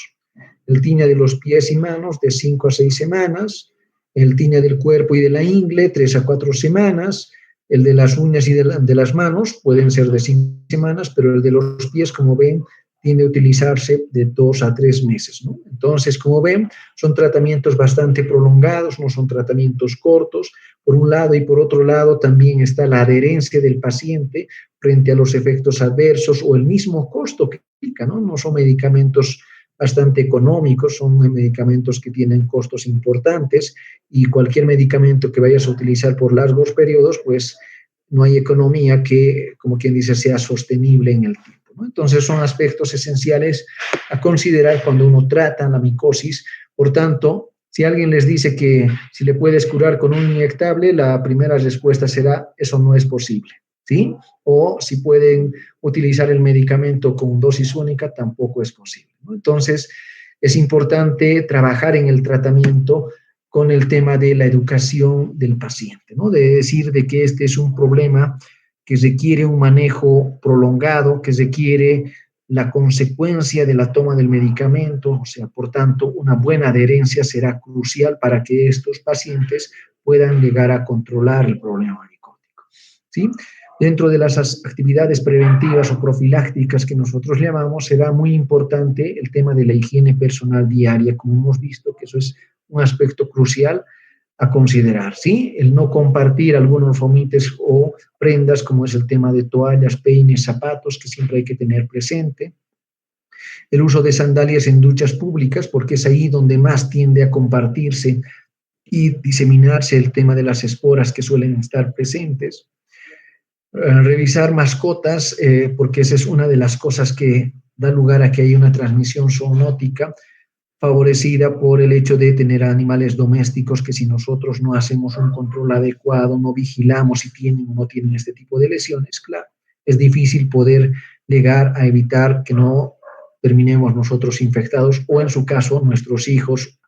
El tiña de los pies y manos de 5 a 6 semanas, el tiña del cuerpo y de la ingle 3 a 4 semanas, el de las uñas y de las manos pueden ser de 5 semanas, pero el de los pies, como ven, tiende a utilizarse de 2 a 3 meses, ¿no? Entonces, como ven, son tratamientos bastante prolongados, no son tratamientos cortos, por un lado, y por otro lado también está la adherencia del paciente frente a los efectos adversos o el mismo costo que implica, ¿no? No son medicamentos bastante económicos, son medicamentos que tienen costos importantes y cualquier medicamento que vayas a utilizar por largos periodos, pues no hay economía que, como quien dice, sea sostenible en el tiempo, ¿no? Entonces son aspectos esenciales a considerar cuando uno trata la micosis. Por tanto, si alguien les dice que si le puedes curar con un inyectable, la primera respuesta será, eso no es posible, ¿sí? O si pueden utilizar el medicamento con dosis única, tampoco es posible, ¿no? Entonces, es importante trabajar en el tratamiento con el tema de la educación del paciente, ¿no? De decir de que este es un problema que requiere un manejo prolongado, que requiere la consecuencia de la toma del medicamento, o sea, por tanto, una buena adherencia será crucial para que estos pacientes puedan llegar a controlar el problema micótico, ¿sí? Dentro de las actividades preventivas o profilácticas que nosotros llamamos, será muy importante el tema de la higiene personal diaria, como hemos visto, que eso es un aspecto crucial a considerar, ¿sí? El no compartir algunos fomites o prendas, como es el tema de toallas, peines, zapatos, que siempre hay que tener presente. El uso de sandalias en duchas públicas, porque es ahí donde más tiende a compartirse y diseminarse el tema de las esporas que suelen estar presentes. Revisar mascotas, porque esa es una de las cosas que da lugar a que haya una transmisión zoonótica, favorecida por el hecho de tener animales domésticos que si nosotros no hacemos un control adecuado, no vigilamos si tienen o no tienen este tipo de lesiones, claro, es difícil poder llegar a evitar que no terminemos nosotros infectados o en su caso nuestros hijos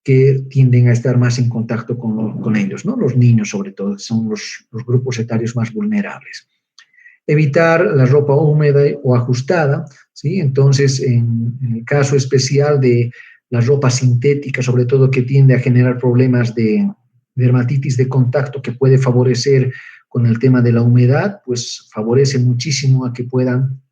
que tienden a estar más en contacto con ellos, ¿no? Los niños sobre todo, son los grupos etarios más vulnerables. Evitar la ropa húmeda o ajustada, ¿sí? Entonces, en el caso especial de la ropa sintética, sobre todo que tiende a generar problemas de dermatitis de contacto que puede favorecer con el tema de la humedad, pues favorece muchísimo a que puedan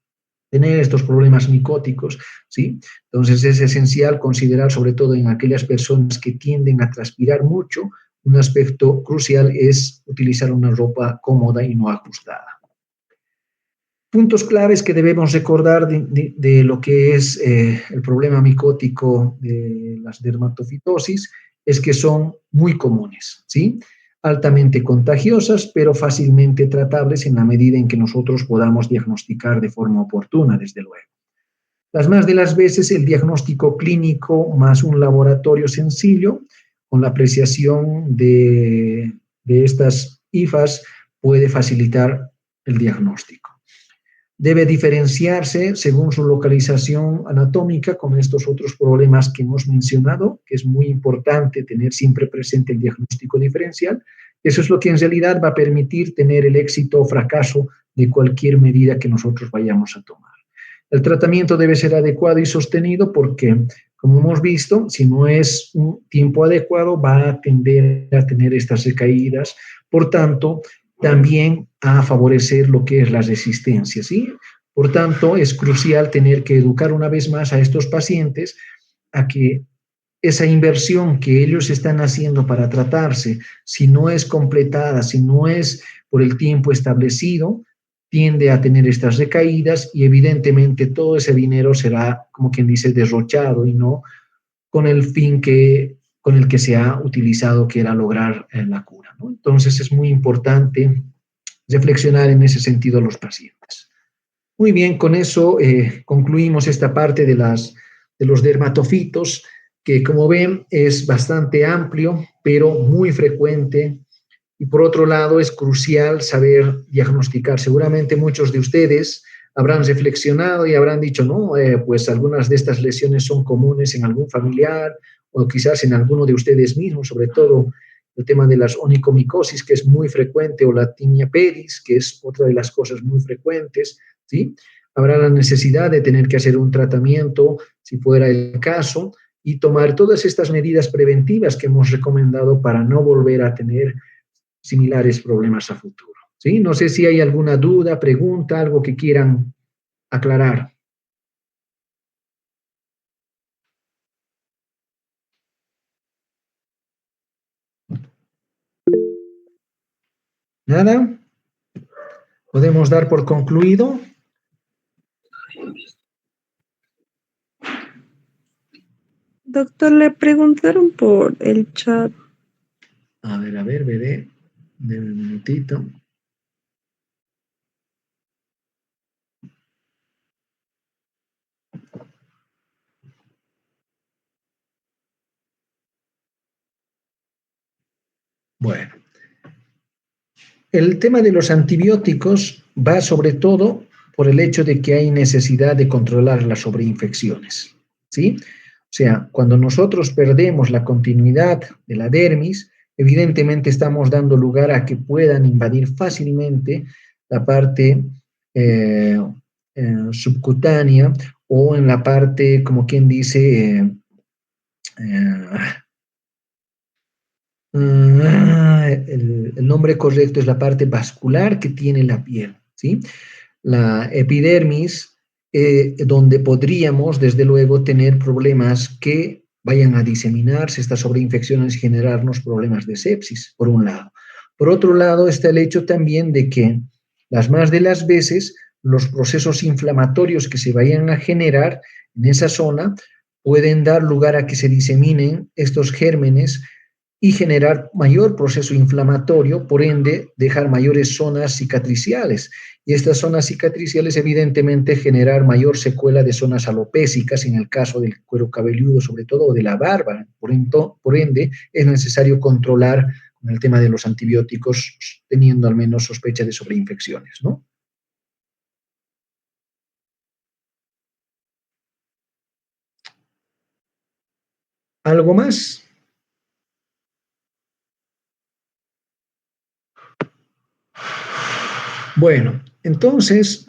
tener estos problemas micóticos, ¿sí? Entonces es esencial considerar, sobre todo en aquellas personas que tienden a transpirar mucho, un aspecto crucial es utilizar una ropa cómoda y no ajustada. Puntos claves que debemos recordar de lo que es el problema micótico de las dermatofitosis es que son muy comunes, ¿sí? Altamente contagiosas, pero fácilmente tratables en la medida en que nosotros podamos diagnosticar de forma oportuna, desde luego. Las más de las veces el diagnóstico clínico más un laboratorio sencillo, con la apreciación de estas IFAs, puede facilitar el diagnóstico. Debe diferenciarse según su localización anatómica con estos otros problemas que hemos mencionado, que es muy importante tener siempre presente el diagnóstico diferencial. Eso es lo que en realidad va a permitir tener el éxito o fracaso de cualquier medida que nosotros vayamos a tomar. El tratamiento debe ser adecuado y sostenido porque, como hemos visto, si no es un tiempo adecuado, va a tender a tener estas recaídas. Por tanto, también a favorecer lo que es la resistencia, ¿sí? Por tanto, es crucial tener que educar una vez más a estos pacientes a que esa inversión que ellos están haciendo para tratarse, si no es completada, si no es por el tiempo establecido, tiende a tener estas recaídas y evidentemente todo ese dinero será, como quien dice, derrochado y no con el fin con el que se ha utilizado, que era lograr la cura, ¿no? Entonces es muy importante reflexionar en ese sentido a los pacientes. Muy bien, con eso concluimos esta parte de los dermatofitos, que como ven es bastante amplio, pero muy frecuente. Y por otro lado, es crucial saber diagnosticar. Seguramente muchos de ustedes habrán reflexionado y habrán dicho, no, pues algunas de estas lesiones son comunes en algún familiar o quizás en alguno de ustedes mismos, sobre todo el tema de las onicomicosis, que es muy frecuente, o la tinea pedis, que es otra de las cosas muy frecuentes, ¿sí? Habrá la necesidad de tener que hacer un tratamiento, si fuera el caso, y tomar todas estas medidas preventivas que hemos recomendado para no volver a tener similares problemas a futuro, ¿sí? No sé si hay alguna duda, pregunta, algo que quieran aclarar. ¿Nada? ¿Podemos dar por concluido? Doctor, le preguntaron por el chat. A ver, veré. Deme un minutito. Bueno, el tema de los antibióticos va sobre todo por el hecho de que hay necesidad de controlar las sobreinfecciones, ¿sí? sea, cuando nosotros perdemos la continuidad de la dermis, evidentemente estamos dando lugar a que puedan invadir fácilmente la parte eh, subcutánea o en la parte, como quien dice, el nombre correcto es la parte vascular que tiene la piel, ¿sí? La epidermis, donde podríamos, desde luego, tener problemas que vayan a diseminarse estas sobreinfecciones y generarnos problemas de sepsis, por un lado. Por otro lado, está el hecho también de que las más de las veces los procesos inflamatorios que se vayan a generar en esa zona pueden dar lugar a que se diseminen estos gérmenes y generar mayor proceso inflamatorio, por ende, dejar mayores zonas cicatriciales. Y estas zonas cicatriciales, evidentemente, generar mayor secuela de zonas alopésicas, en el caso del cuero cabelludo, sobre todo, o de la barba. Por ende, es necesario controlar con el tema de los antibióticos, teniendo al menos sospecha de sobreinfecciones, ¿no? ¿Algo más? Bueno, entonces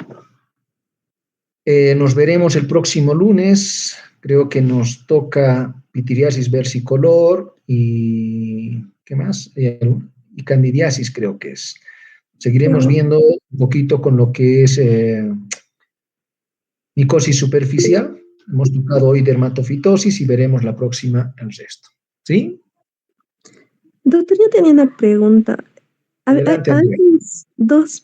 nos veremos el próximo lunes. Creo que nos toca pitiriasis versicolor y ¿qué más? Y candidiasis creo que es. Seguiremos Bueno, viendo un poquito con lo que es micosis superficial. Hemos tocado hoy dermatofitosis y veremos la próxima el resto. ¿Sí? doctor, yo tenía una pregunta. Adelante, Hay Andrea. dos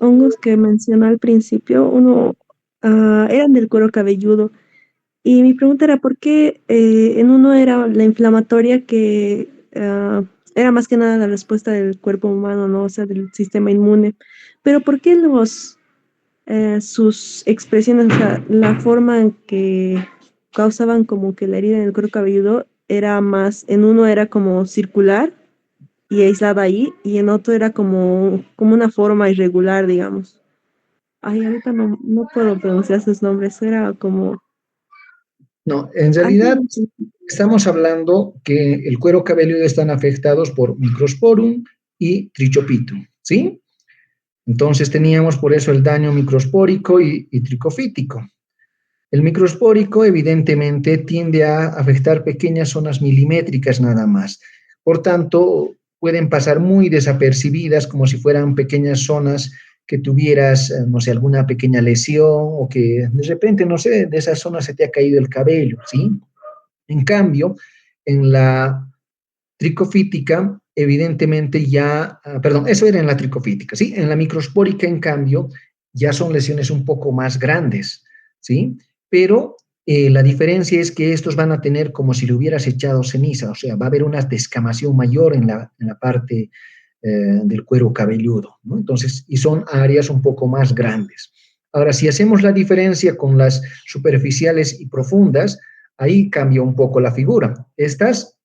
hongos que mencionó al principio. Uno eran del cuero cabelludo. Y mi pregunta era, ¿por qué en uno era la inflamatoria que era más que nada la respuesta del cuerpo humano, ¿no? O sea, del sistema inmune. Pero ¿por qué sus expresiones, o sea, la forma en que causaban como que la herida en el cuero cabelludo era más, en uno era como circular y aislada ahí, y en otro era como una forma irregular, digamos? Ay, ahorita no puedo pronunciar sus nombres, era como... No, en realidad algo así. estamos hablando que el cuero cabelludo están afectados por Microsporum y Trichopitum, ¿sí? Entonces teníamos por eso el daño microspórico y tricofítico. El microspórico evidentemente tiende a afectar pequeñas zonas milimétricas nada más. Por tanto, pueden pasar muy desapercibidas como si fueran pequeñas zonas que tuvieras, no sé, alguna pequeña lesión o que de repente, no sé, de esa zona se te ha caído el cabello, ¿sí? En cambio, en la tricofítica, evidentemente ya, perdón, eso era en la tricofítica, ¿sí? En la microspórica, en cambio, ya son lesiones un poco más grandes, ¿sí? Pero la diferencia es que estos van a tener como si le hubieras echado ceniza, o sea, va a haber una descamación mayor en la parte del cuero cabelludo, ¿no? Entonces, y son áreas un poco más grandes. Ahora, si hacemos la diferencia con las superficiales y profundas, ahí cambia un poco la figura. Estas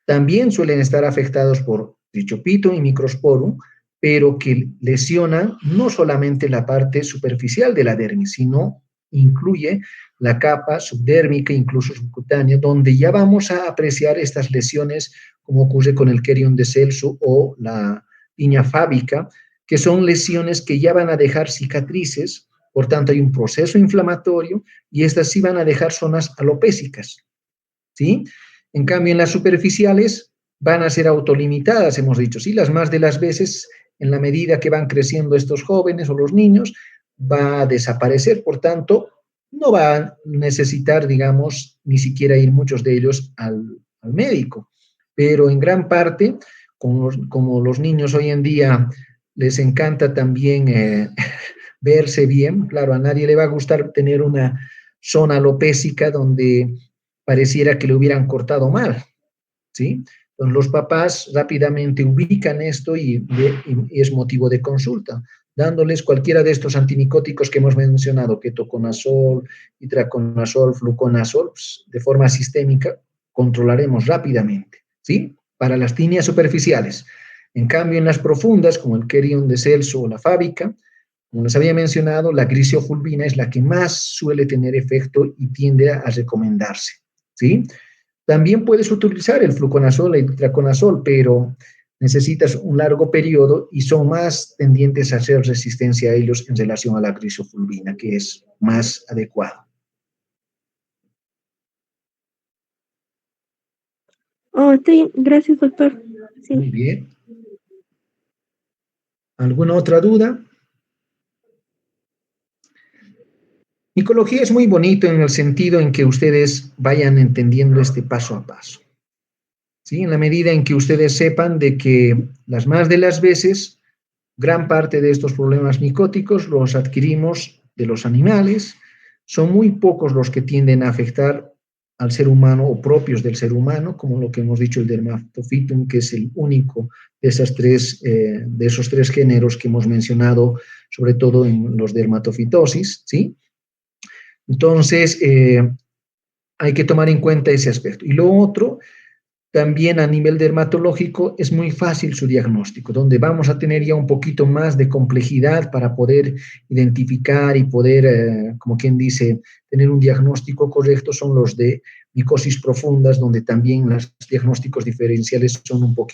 también suelen estar afectados por Trichopito y Microsporum, pero que lesionan no solamente la parte superficial de la dermis, sino incluye la capa subdérmica, incluso subcutánea, donde ya vamos a apreciar estas lesiones, como ocurre con el Querion de Celso o la piña fábica, que son lesiones que ya van a dejar cicatrices, por tanto hay un proceso inflamatorio y estas sí van a dejar zonas alopésicas, ¿sí? En cambio, en las superficiales van a ser autolimitadas, hemos dicho, ¿sí? Las más de las veces, en la medida que van creciendo estos jóvenes o los niños, va a desaparecer, por tanto, no va a necesitar, digamos, ni siquiera ir muchos de ellos al médico. Pero en gran parte, como los niños hoy en día les encanta también verse bien, claro, a nadie le va a gustar tener una zona alopésica donde pareciera que le hubieran cortado mal, ¿sí? Entonces los papás rápidamente ubican esto y es motivo de consulta, dándoles cualquiera de estos antimicóticos que hemos mencionado, ketoconazol, itraconazol, fluconazol, pues, de forma sistémica, controlaremos rápidamente, ¿sí? Para las líneas superficiales. En cambio, en las profundas, como el Querion de Celso o la fábica, como les había mencionado, la grisofulvina es la que más suele tener efecto y tiende a recomendarse, ¿sí? También puedes utilizar el fluconazol, el itraconazol, pero necesitas un largo periodo y son más tendientes a hacer resistencia a ellos en relación a la crisofulvina, que es más adecuado. Oh, sí, gracias, doctor. Sí. Muy bien. ¿Alguna otra duda? Micología es muy bonito en el sentido en que ustedes vayan entendiendo este paso a paso. ¿Sí? En la medida en que ustedes sepan de que las más de las veces, gran parte de estos problemas micóticos los adquirimos de los animales, son muy pocos los que tienden a afectar al ser humano o propios del ser humano, como lo que hemos dicho, el dermatophytum, que es el único de esos tres géneros que hemos mencionado, sobre todo en los dermatofitosis, ¿sí? Entonces, hay que tomar en cuenta ese aspecto. Y lo otro, también a nivel dermatológico, es muy fácil su diagnóstico, donde vamos a tener ya un poquito más de complejidad para poder identificar y poder, como quien dice, tener un diagnóstico correcto, son los de micosis profundas, donde también los diagnósticos diferenciales son un poquito